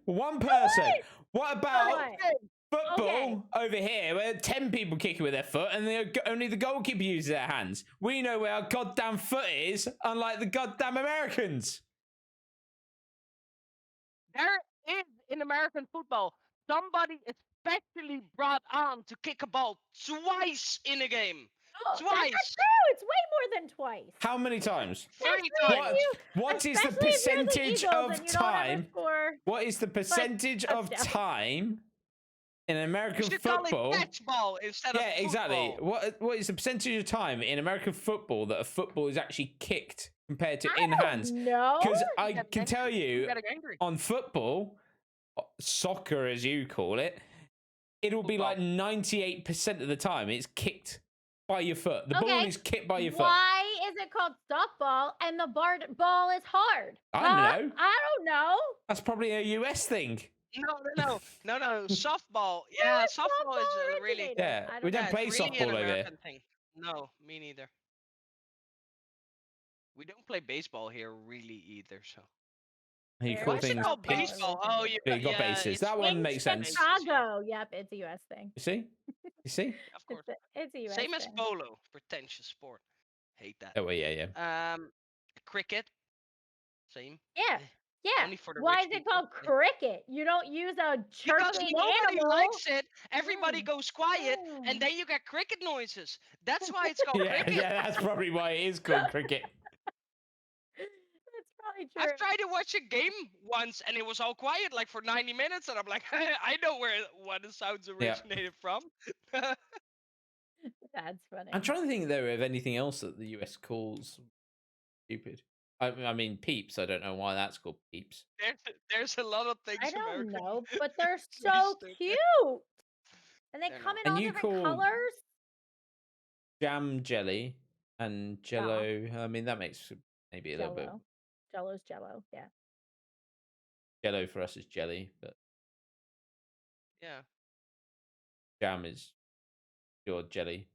one person. What about football over here where 10 people kicking with their foot and only the goalkeeper uses their hands? We know where our goddamn foot is, unlike the goddamn Americans. There is in American football somebody especially brought on to kick a ball twice in a game. Oh, that's not Twice. true. It's way more than twice. How many times? 3 Especially times. What is the especially if you're the percentage Eagles of and you don't have a time? score. What is the percentage of touchdown. time in You American should football? call it catch ball instead of Yeah, exactly. football. What is the percentage of time in American football that a football is actually kicked compared to I in don't hands? know. Because You I get can angry. tell You you gotta get angry. on football, soccer as you call it, it'll be Football. like 98% of the time it's kicked by your foot. The ball Okay, is kicked by your foot. Why is it called softball and the ball is hard? I don't know. I don't know. That's probably a US thing. No. Softball. Yeah, softball is really. originated? Yeah, I don't we don't know. play it's really softball an over here. American thing. No, me neither. We don't play baseball here really either. So. You Where call is What's it things called? softball pitch. Baseball. Oh, originated? Yeah, you got bases. it's That one In makes sense. Chicago. Yep, it's a US thing. You see? You see? Of course. It's a US Same as thing. polo. Pretentious sport. Hate that. Oh, well, yeah. Cricket. Same. Yeah. Yeah. Only for the Why rich is it people. called cricket? You don't use a Because chirping nobody animal. likes it. Everybody Mm. goes quiet, Mm. and then you get cricket noises. That's why it's called Yeah, cricket. yeah, that's probably why it is called cricket. That's probably true. I've tried to watch a game once, and it was all quiet, like for 90 minutes, and I'm like, I know what the sounds Yeah. originated from. That's funny. I'm trying to think though of anything else that the US calls stupid. I mean, peeps. I don't know why that's called peeps. There's a lot of things I don't American. know, but they're say so stupid. cute. And they They're come not. in And all you different call- colors. Jam jelly and Jello. I mean, that makes maybe a little bit. Jello. Jello's Jello. Yeah. Jello for us is jelly, but Yeah. jam is your jelly.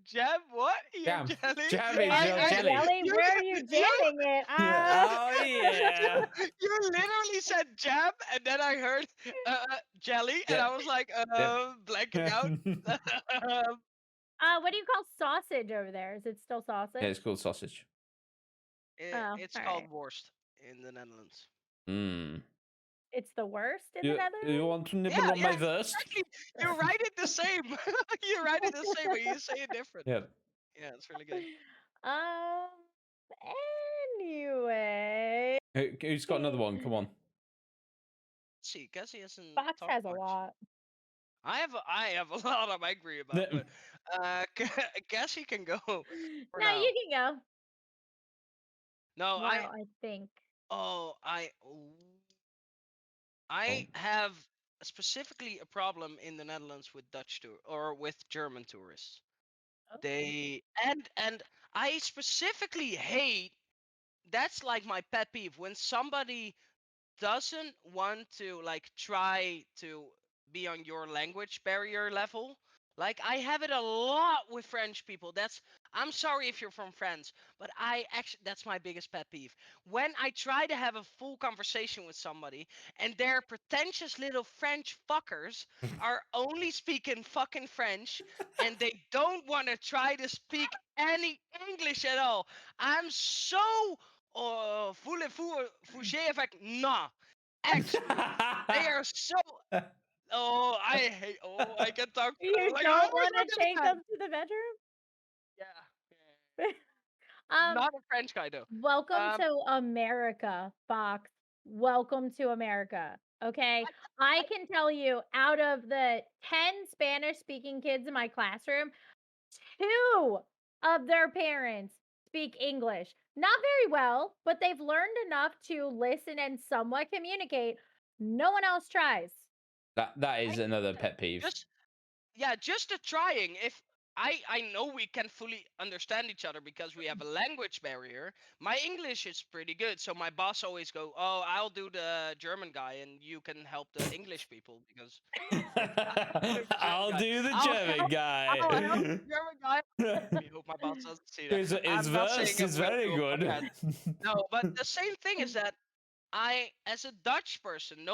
Jam? What? Your Jam. jelly? Jam is your I- jelly. you- Where are you you- jamming it? Oh yeah. You literally said jam, and then I heard jelly, and Yeah. I was like, blanking out. What do you call sausage over there? Is it still sausage? Yeah, it's called sausage. Oh, It's all called right. worst in the Netherlands. Mm. It's the worst in the You Netherlands? want to nibble Yeah, on my verse? Exactly. You write it the same. You write it the same, but you say it different. Yeah. Yeah, it's really good. Anyway. Who's got another one? Come on. Let's see, Cassie hasn't Fox talked has a much. lot. I have a lot I'm angry about, The- but Cassie can go. For No, now. you can go. No, Well, I think. I have specifically a problem in the Netherlands with Dutch tour or with German tourists. Oh. They and I specifically hate. That's like my pet peeve when somebody doesn't want to like try to be on your language barrier level. Like I have it a lot with French people. I'm sorry if you're from France, but that's my biggest pet peeve. When I try to have a full conversation with somebody and their pretentious little French fuckers are only speaking fucking French and they don't want to try to speak any English at all. I'm so voulez-vous avec? Nah. Actually, they are so Oh, I hate. Oh, I can talk to them You like don't oh, want we're to talking take about. them to the bedroom? Yeah. Um, Not a French guy though. welcome Um, to America, Fox. Welcome to America. Okay. I can tell you out of the 10 Spanish speaking kids in my classroom, two of their parents speak English. Not very well, but they've learned enough to listen and somewhat communicate. No one else tries. That I is another pet peeve. just yeah, just the trying. If I know we can fully understand each other because we have a language barrier. My English is pretty good, so my boss always go, "Oh, I'll do the German guy, and you can help the English people because we're the German I'll guy. do the I'll German help. I'll help guy. the German guy." I really hope my boss doesn't see that. His I'm not verse saying is we'll very do a good. podcast. No, but the same thing is that as a Dutch person,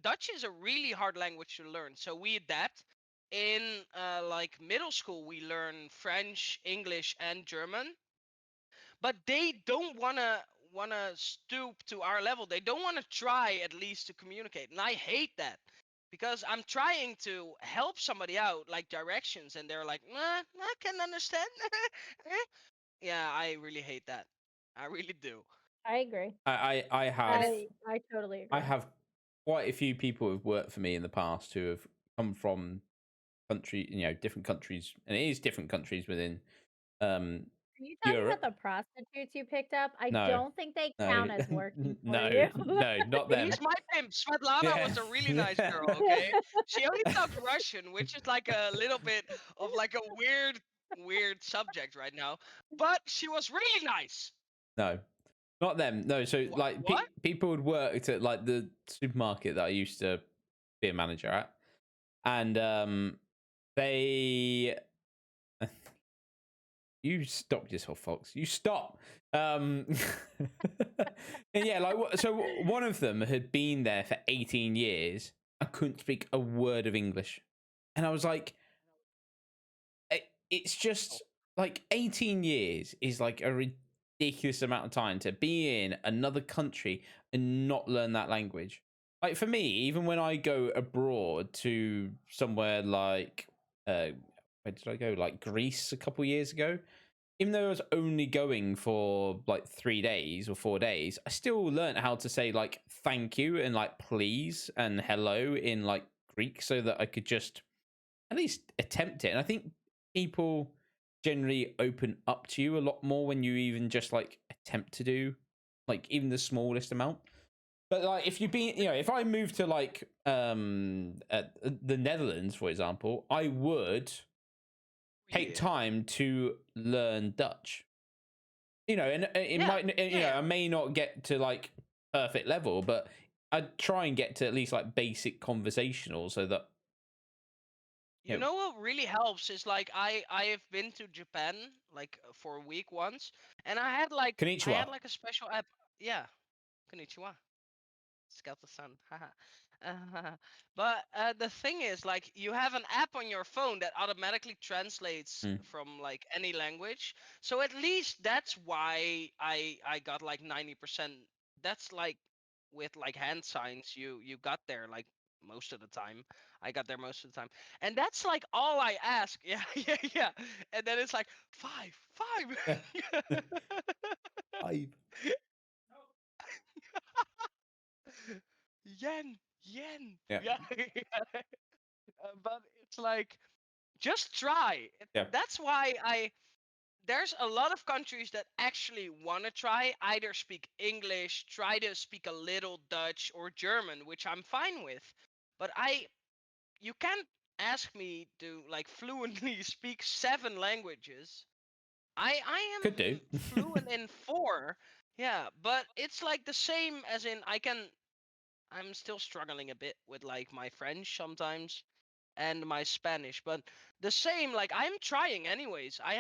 Dutch is a really hard language to learn. So we adapt. In like middle school, we learn French, English, and German, but they don't wanna stoop to our level. They don't wanna try at least to communicate, and I hate that because I'm trying to help somebody out, like directions, and they're like, "Nah, I can understand." Yeah, I really hate that. I really do. I agree. I And have it's I totally I agree. have quite a few people who've worked for me in the past who have come from different countries, and it is different countries within um Are you talking Europe. about the prostitutes you picked up? I No, don't think they no, count as working for no, you. no, not He's them. my pimp. Svetlana Yeah. was a really nice girl, okay? She only talked Russian, which is like a little bit of like a weird subject right now. But she was really nice. No, not them. No, so like What? people would work at like the supermarket that I used to be a manager at, and they you stop yourself, Fox. You stop. Um, and yeah, like so one of them had been there for 18 years and couldn't speak a word of English, and I was like, it's Oh, just like 18 years is like a ridiculous amount of time to be in another country and not learn that language. Like for me, even when I go abroad to somewhere like where did I go? Like Greece a couple years ago. Even though I was only going for like 3 days or 4 days, I still learned how to say like thank you and like please and hello in like Greek so that I could just at least attempt it. And I think people generally open up to you a lot more when you even just like attempt to do like even the smallest amount. But like if you've been, if I moved to like the Netherlands, for example, I would take yeah. time to learn Dutch. And it Yeah. might, Yeah. I may not get to like perfect level, but I'd try and get to at least like basic conversational so that You know what really helps is like I have been to Japan like for a week once, and I konnichiwa. had like a special app. Yeah, konnichiwa. Scout-the-sun. Haha. But the thing is, like, you have an app on your phone that automatically translates Mm. from like any language. So at least that's why I got like 90%. That's like with like hand signs, you got there like most of the time. I got there most of the time, and that's like all I ask. Yeah, yeah, yeah. And then it's like five, five. I Yen, yen. Yeah. Yeah. But it's like just try. Yeah. That's why there's a lot of countries that actually want to try either speak English, try to speak a little Dutch or German, which I'm fine with. But you can't ask me to like fluently speak 7 languages. I Could do. am fluent in 4. Yeah, but it's like the same as in I'm still struggling a bit with like my French sometimes and my Spanish, but the same, like I'm trying anyways. I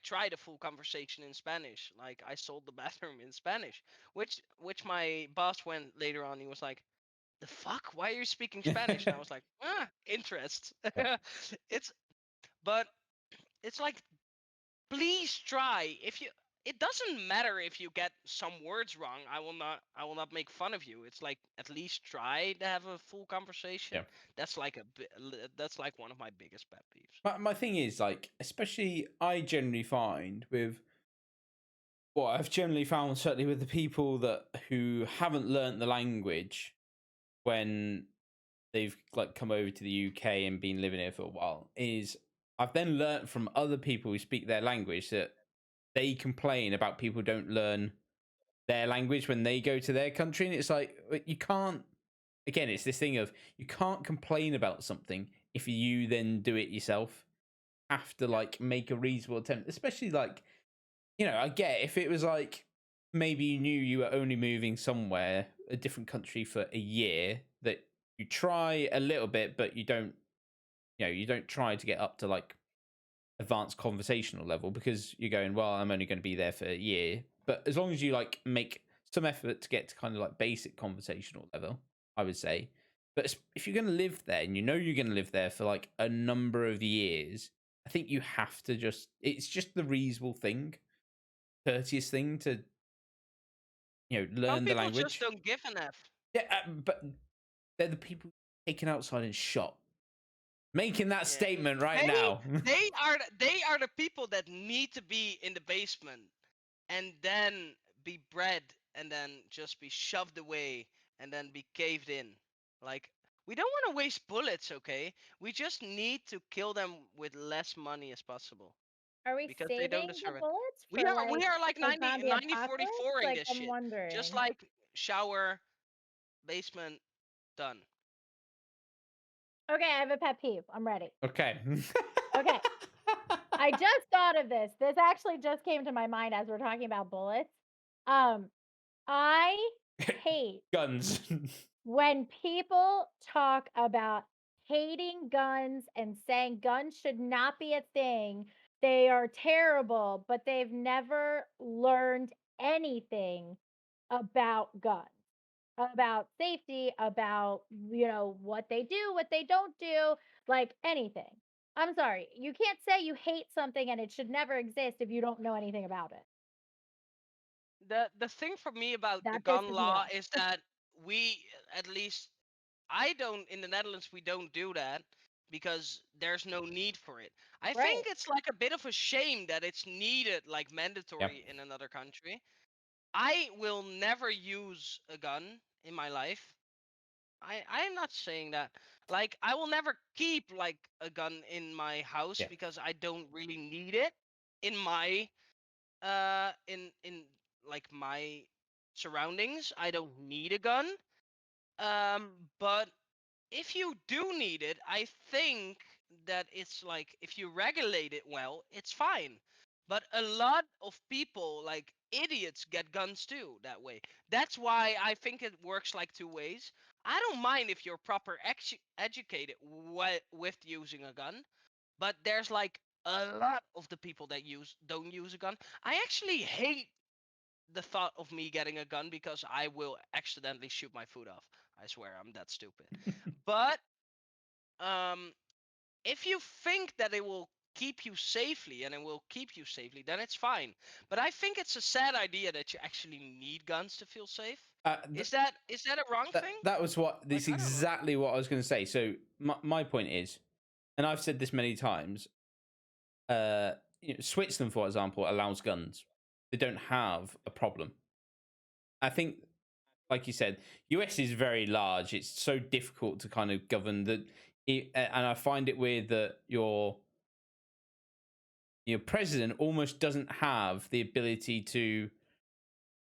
tried a full conversation in Spanish. Like I sold the bathroom in Spanish, which my boss went later on. He was like, "The fuck? Why are you speaking Spanish?" And I was like, interest. Yeah. it's but it's like please try if you it doesn't matter if you get some words wrong. I will not make fun of you. It's like, at least try to have a full conversation. Yeah. That's like that's like one of my biggest pet peeves. My thing is, like, especially I generally find with what I've generally found, certainly with the people that who haven't learnt the language when they've like come over to the UK and been living here for a while, is I've then learnt from other people who speak their language that they complain about people don't learn their language when they go to their country, and it's like, you can't. Again, it's this thing of, you can't complain about something if you then do it yourself. Have to like make a reasonable attempt, especially like, I get if it was like maybe you knew you were only moving somewhere, a different country for a year, that you try a little bit, but you don't try to get up to like advanced conversational level, because you're going, well, I'm only going to be there for a year. But as long as you like make some effort to get to kind of like basic conversational level, I would say. But if you're going to live there and you're going to live there for like a number of years, I think you have to it's just the reasonable thing, courteous thing to, Some learn the people just language. don't give enough. Yeah, but they're the people taken outside and shot. Making that Yeah. statement right They now. they are the people that need to be in the basement and then be bred and then just be shoved away and then be caved in. Like, we don't want to waste bullets, okay? We just need to kill them with less money as possible Are we because they don't saving the deserve it. bullets We for are we are like a 90 zombie 9044 apocalypse? ing Like, this I'm shit. Just wondering. like shower, basement, done. Okay, I have a pet peeve. I'm ready. Okay. Okay. I just thought of this. This actually just came to my mind as we're talking about bullets. I hate Guns. when people talk about hating guns and saying guns should not be a thing. They are terrible, but they've never learned anything about guns, about safety, about, what they do, what they don't do, like anything. I'm sorry. You can't say you hate something and it should never exist if you don't know anything about it. The thing for me about the That gun pisses me law off. is that we, at least I don't, in the Netherlands we don't do that because there's no need for it. I Right. think it's like a bit of a shame that it's needed, like Yep. mandatory in another country. I will never use a gun in my life. I'm not saying that. Like, I will never keep like a gun in my house Yeah. because I don't really need it in my in like my surroundings. I don't need a gun. But if you do need it, I think that it's like, if you regulate it well, it's fine. But a lot of people, like idiots, get guns too that way. That's why I think it works like two ways. I don't mind if you're proper educated with using a gun, but there's like a lot of the people that don't use a gun. I actually hate the thought of me getting a gun because I will accidentally shoot my foot off. I swear, I'm that stupid. But um, if you think that it will keep you safely and it will keep you safely, then it's fine. But I think it's a sad idea that you actually need guns to feel safe. Is that a wrong thing? That was what Like, this I don't know. exactly what I was going to say. So my point is, and I've said this many times, Switzerland, for example, allows guns. They don't have a problem. I think, like you said, US is very large. It's so difficult to kind of govern and I find it weird that your president almost doesn't have the ability to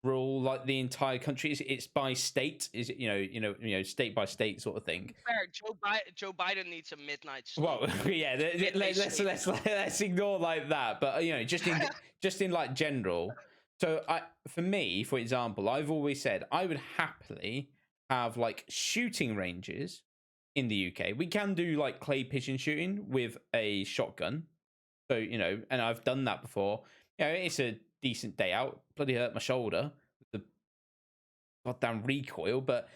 rule like the entire country. It's by state, is it, state by state sort of thing. Fair. Joe Biden needs a midnight sleep. Well, yeah, let's ignore like that. But just in like general. So for me, for example, I've always said I would happily have like shooting ranges in the UK. We can do like clay pigeon shooting with a shotgun. So, and I've done that before. It's a decent day out. Bloody hurt my shoulder with the goddamn recoil. But,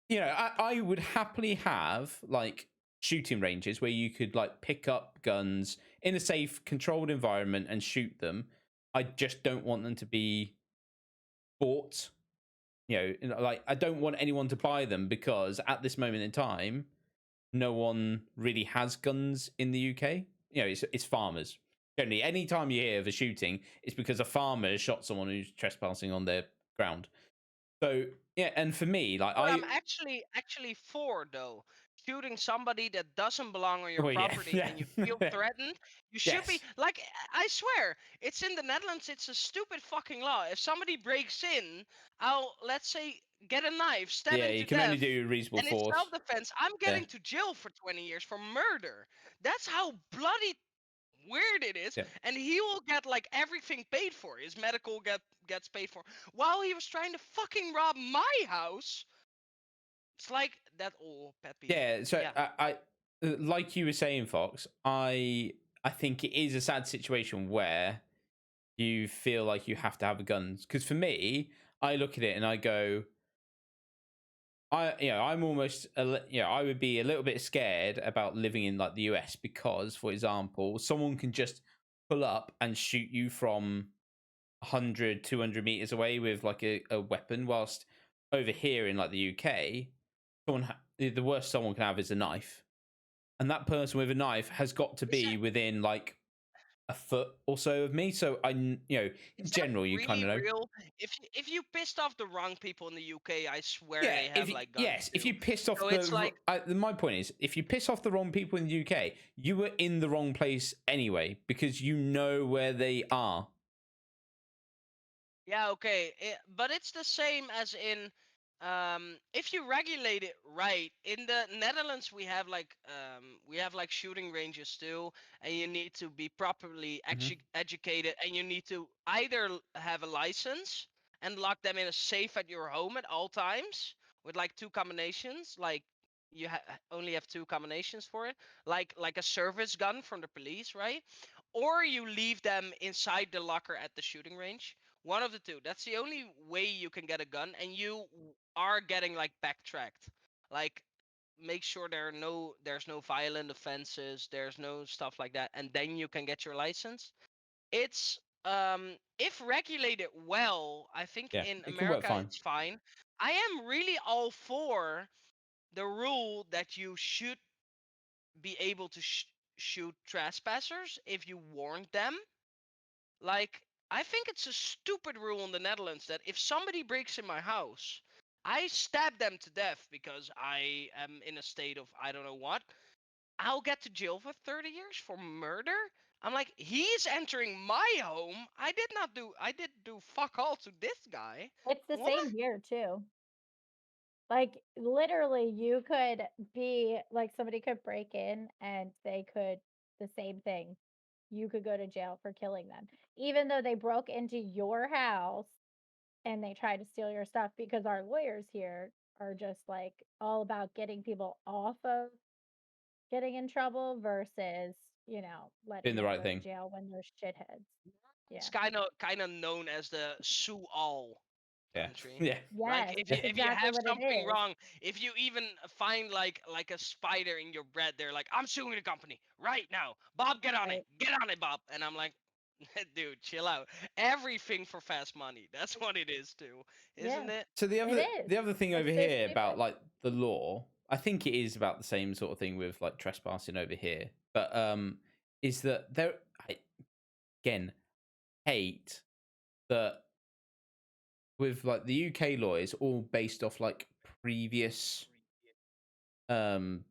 yeah, I would happily have like shooting ranges where you could like pick up guns in a safe, controlled environment and shoot them. I just don't want them to be bought. Like I don't want anyone to buy them because at this moment in time, no one really has guns in the UK. It's farmers. Generally, any time you hear of a shooting, it's because a farmer has shot someone who's trespassing on their ground. So yeah, and for me, like Or I'm actually for though shooting somebody that doesn't belong on your well, yeah, property and you feel threatened. You should be yes, like I swear it's in the Netherlands. It's a stupid fucking law. If somebody breaks in, I'll let's say get a knife, stab yeah, him you to can only death, do reasonable and it's force. self-defense. I'm Yeah, getting to jail for 20 years for murder. That's how bloody weird it is. yeah, And he will get like everything paid for. His medical gets paid for. While he was trying to fucking rob my house. It's like that old pet peeve. yeah. So Yeah. like you were saying, Fox, I think it is a sad situation where you feel like you have to have a gun. Because for me, I look at it and I go, I'm almost, I would be a little bit scared about living in like the US because, for example, someone can just pull up and shoot you from 100, 200 meters away with like a weapon, whilst over here in like the UK, the worst someone can have is a knife, and that person with a knife has got to Is be that within like a foot or so of me. So in is that general, you kind really of know. real? If you pissed off the wrong people in the UK, I swear Yeah, they have like guns if too. you pissed off So it's like my point is, if you piss off the wrong people in the UK, you were in the wrong place anyway because you know where they are. yeah, okay, but it's the same as in if you regulate it right. In the Netherlands, we have like shooting ranges too, and you need to be properly Hmm. educated, and you need to either have a license and lock them in a safe at your home at all times with like two combinations, like you only have two combinations for it, like a service gun from the police, right? Or you leave them inside the locker at the shooting range, one of the two. That's the only way you can get a gun, and you are getting like backtracked. Like, make sure there's no violent offenses, there's no stuff like that, and then you can get your license. It's if regulated well, I think Yeah, in it can work America fine. it's fine. I am really all for the rule that you should be able to shoot trespassers if you warn them. Like, I think it's a stupid rule in the Netherlands that if somebody breaks in my house, I stab them to death because I am in a state of I don't know what. I'll get to jail for 30 years for murder. I'm like, he's entering my home. I didn't do fuck all to this guy. It's the What? same here too. Like, literally, you could be like, somebody could break in and they could the same thing. You could go to jail for killing them, even though they broke into your house and they tried to steal your stuff, because our lawyers here are just like all about getting people off of getting in trouble versus, Doing letting the them right go to thing. jail when they're shitheads. It's Yeah. kind of known as the sue all Yeah, country. yeah, Like Yes, if you that's if you exactly have what it something is. wrong, if you even find like a spider in your bread, they're like, I'm suing the company right now. Bob, get on it. Right. Get on it, Bob. And I'm like, dude, chill out. Everything for fast money. That's what it is too, Yeah, isn't it? So it is. the other thing over It's so here about stupid. like the law, I think it is about the same sort of thing with like trespassing over here, but is that I again hate that with like the UK law is all based off like previous um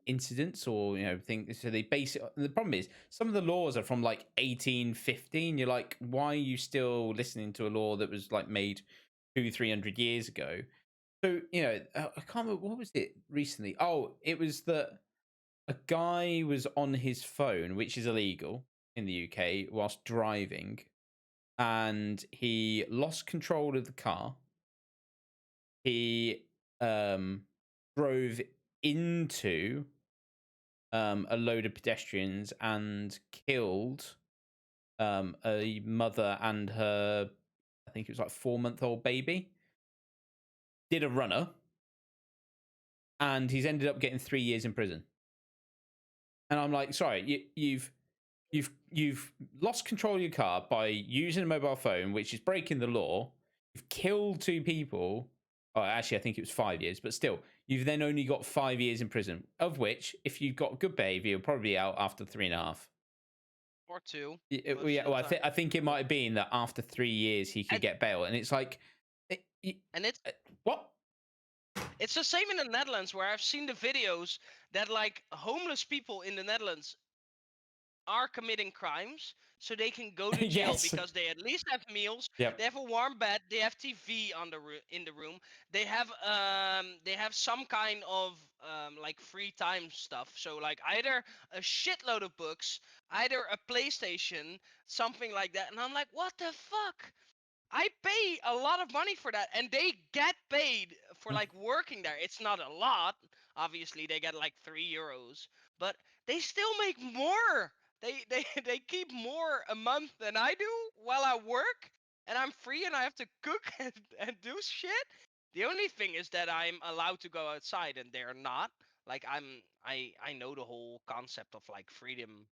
incidents or things, so they base it. The problem is some of the laws are from like 1815. You're like, why are you still listening to a law that was like made 200-300 years ago? So, I can't remember, what was it recently? Oh, it was that a guy was on his phone, which is illegal in the UK, whilst driving, and he lost control of the car. He drove into a load of pedestrians and killed a mother and her, I think it was like 4-month-old baby. Did a runner, and he's ended up getting 3 years in prison. And I'm like, sorry, you've you've lost control of your car by using a mobile phone, which is breaking the law. You've killed 2 people. Oh, actually, I think it was 5 years, but still, you've then only got 5 years in prison, of which, if you've got good behavior, you're probably out after 3.5. Or 2 Well, most yeah, of the well, time. I think it might have been that after 3 years he could And, get bail, and it's like, and it's what? it's the same in the Netherlands, where I've seen the videos that like homeless people in the Netherlands are committing crimes so they can go to jail Yes. because they at least have meals, Yep. they have a warm bed, they have TV on in the room, they have some kind of like free time stuff. So like either a shitload of books, either a PlayStation, something like that. And I'm like, what the fuck? I pay a lot of money for that, and they get paid for like working there. It's not a lot. Obviously, they get like €3, but they still make more. They keep more a month than I do while I work, and I'm free and I have to cook and do shit. The only thing is that I'm allowed to go outside and they're not. Like I know the whole concept of like freedom,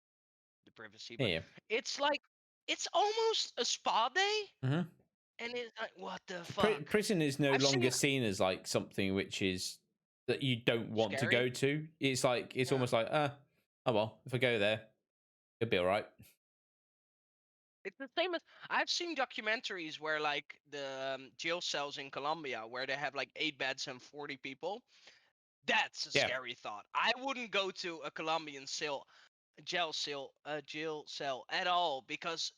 the privacy, but Yeah. it's like it's almost a spa day. hmm And it's like, what the fuck? Prison is no I've longer seen seen as like something which is that you don't want to scary. go to. It's like it's Yeah. almost like, oh well, if I go there, it'll be all right. It's the same as I've seen documentaries where like the jail cells in Colombia where they have like 8 beds and 40 people. That's a Yeah. scary thought. I wouldn't go to a Colombian jail cell at all because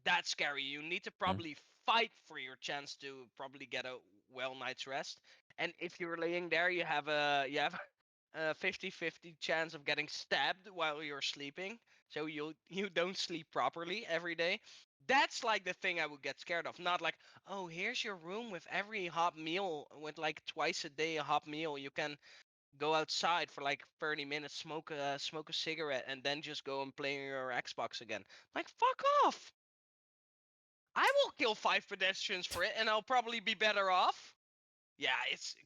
that's scary. You need to probably fight for your chance to probably get a well night's rest. And if you're laying there, a 50-50 chance of getting stabbed while you're sleeping. So you don't sleep properly every day. That's like the thing I would get scared of. Not like, oh, here's your room with every hot meal, with like twice a day a hot meal. You can go outside for like 30 minutes, smoke a cigarette, and then just go and play your Xbox again. Like, fuck off. I will kill 5 pedestrians for it, and I'll probably be better off. Yeah,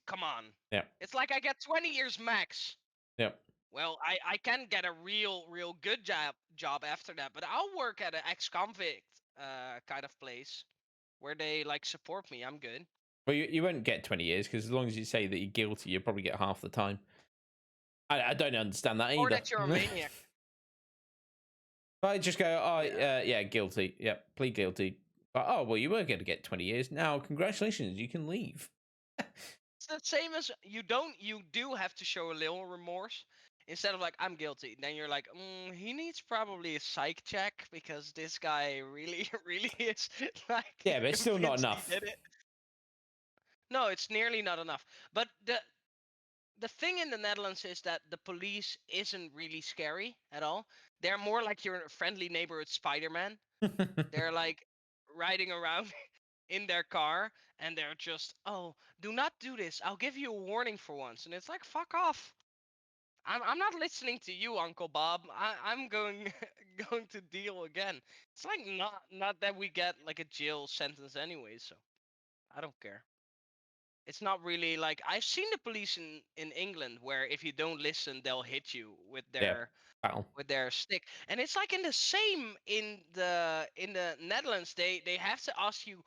come on. Yeah. It's like I get 20 years max. Yeah. Well, I can get a real good job after that, but I'll work at an ex-convict kind of place where they like support me. I'm good. Well, you won't get 20 years because as long as you say that you're guilty, you'll probably get half the time. I don't understand that Or either. that you're a maniac. I just go, oh, yeah, guilty. Yep, plead guilty. But, oh, well, you were going to get 20 years. Now, congratulations, you can leave. It's the same as you do have to show a little remorse instead of like I'm guilty. Then you're like, he needs probably a psych check because this guy really really is like Yeah, but it's still not convinced he enough. did it. No, it's nearly not enough. But the thing in the Netherlands is that the police isn't really scary at all. They're more like your friendly neighborhood Spider-Man. They're like riding around in their car and they're just, oh, do not do this. I'll give you a warning for once. And it's like, fuck off. I'm not listening to you, Uncle Bob. I'm going going to deal again. It's like not that we get like a jail sentence anyway, so I don't care. It's not really like I've seen the police in England where if you don't listen, they'll hit you Yeah. Wow. with their stick. And it's like in the same in the Netherlands, they have to ask you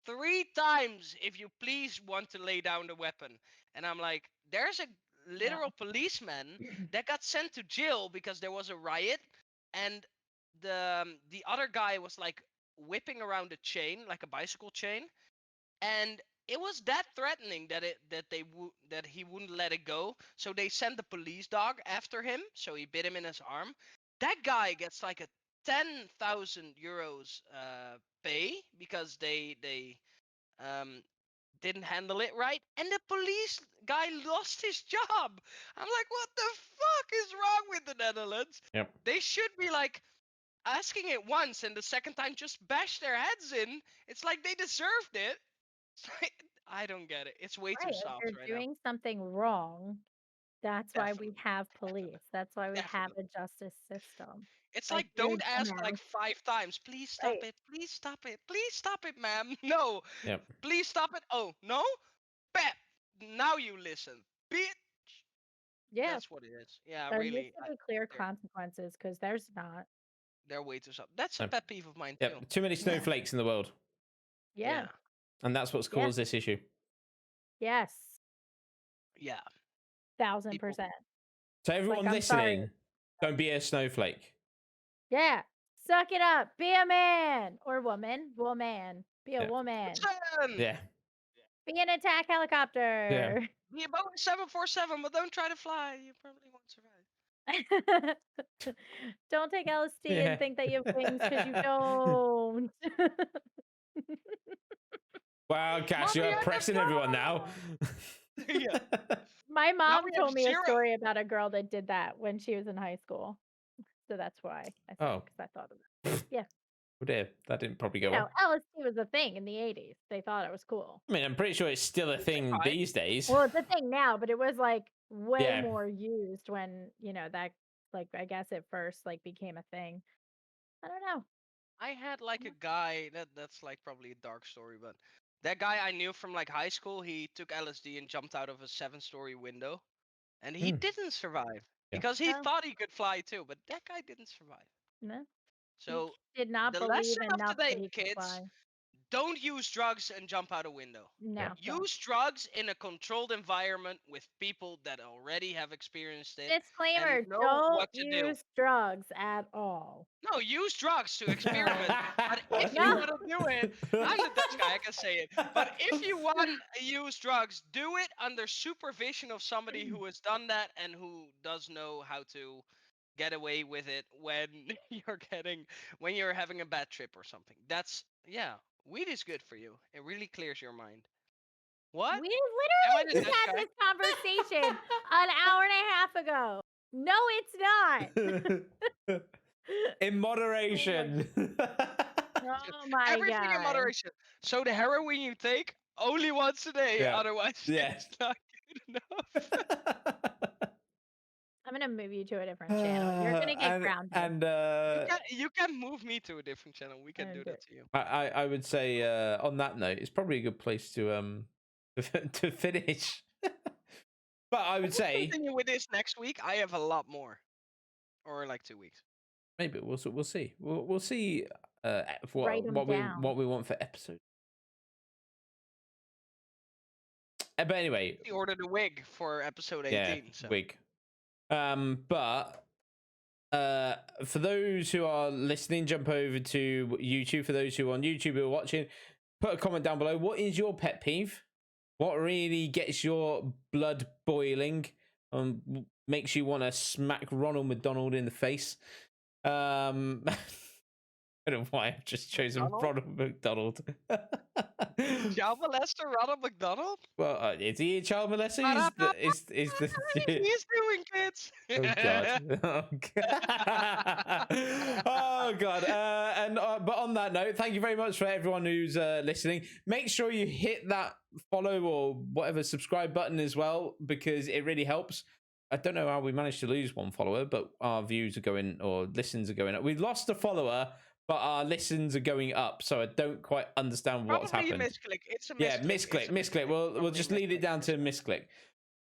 3 times if you please want to lay down the weapon. And I'm like, there's a Yeah. literal policeman that got sent to jail because there was a riot, and the other guy was like whipping around a chain, like a bicycle chain, and it was that threatening that he wouldn't let it go. So they sent the police dog after him. So he bit him in his arm. That guy gets like a 10,000 euros pay because they um didn't handle it right, and the police guy lost his job. I'm like, what the fuck is wrong with the Netherlands? Yep. They should be like asking it once, and the second time just bash their heads in. It's like they deserved it. I don't get it. It's way too Right. If soft you're right now. doing something wrong, that's why we Definitely. have police. That's why we have Definitely. a justice system. It's Like like you're a don't ask dumbass. like 5 times. Please stop Right. it. Please stop it. Please stop it, ma'am. No. Yep. Please stop it. Oh, no? Bap. Now you listen. Bitch. Yeah. That's what it is. Yeah, There needs really. to be clear There. consequences because there's not. their way to something. That's a No. pet peeve of mine Yep. too. Too many snowflakes in the world, Yeah. and that's what's caused this issue. Yes. Yeah. 1000%. So everyone I'm sorry. listening, don't be a snowflake. Yeah. Suck it up. Be a man or woman. Woman. Be a Yeah. woman. Listen, Yeah. Be an attack helicopter. be a Boeing 747, but don't try to fly. You probably won't survive. Don't take LSD Yeah. and think that you have wings because you don't. Wow, Cash, you're Mommy, I can oppressing everyone now. Yeah. My mom we have told me a 0. story about a girl that did that when she was in high school. So that's why I said Oh. because I thought of it. Yeah. Oh dear, that didn't probably You go know, well. LSD was a thing in the 80s. They thought it was cool. I mean, I'm pretty sure it's still a thing fine. these days. Well, it's a thing now, but it was like way Yeah. more used when, you know, that like I guess it first like became a thing. I don't know. I had like a guy that's like probably a dark story, but that guy I knew from like high school, he took LSD and jumped out of a 7-story window, and he Hmm. didn't survive Yeah. because he Oh. thought he could fly too, but that guy didn't survive. No. So Did not the believe lesson of enough that today, he could kids, fly. don't use drugs and jump out a window. No. don't. Use drugs in a controlled environment with people that already have experienced it. Disclaimer, and know don't what to do. use drugs at all. No, use drugs to experiment. But if you No. want to do it, I'm the Dutch guy, I can say it. But if you want to use drugs, do it under supervision of somebody who has done that and who does know how to get away with it when you're having a bad trip or something. Weed is good for you. It really clears your mind. What? We Am I literally the just Dutch had guy? this conversation an hour and a half ago. No, it's not. In moderation. Oh my Everything god. in moderation. So the heroin you take only once a day, Yeah. otherwise Yeah. it's not good enough. I'm gonna move you to a different channel. You're gonna get grounded. And You can move me to a different channel. We can do And that to you. I would say on that note, it's probably a good place to to finish. But I would say Continue with this next week. I have a lot more, or like 2 weeks. maybe we'll see. We'll see Write 'em what down. we want for episode. But anyway, We ordered a wig for episode 18. yeah, So. wig. But for those who are listening, jump over to YouTube. For those who are on YouTube who are watching, put a comment down below. What is your pet peeve? What really gets your blood boiling? Makes you want to smack Ronald McDonald in the face? I don't know why I've just chosen Ronald McDonald. Child molester Ronald McDonald? Well, is he a child molester? Is the He's doing kids. Oh god! Oh god! But on that note, thank you very much for everyone who's listening. Make sure you hit that follow or whatever subscribe button as well, because it really helps. I don't know how we managed to lose one follower, but our views are going, or listens are going up. We lost a follower, but our listens are going up, so I don't quite understand what's Probably happened. a misclick. It's a misclick. Yeah, misclick. We'll just lead it down to a misclick.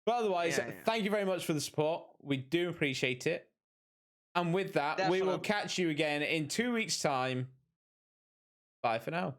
But otherwise, thank you very much for the support. We do appreciate it. And with that, we will catch you again in 2 weeks' time. Bye for now.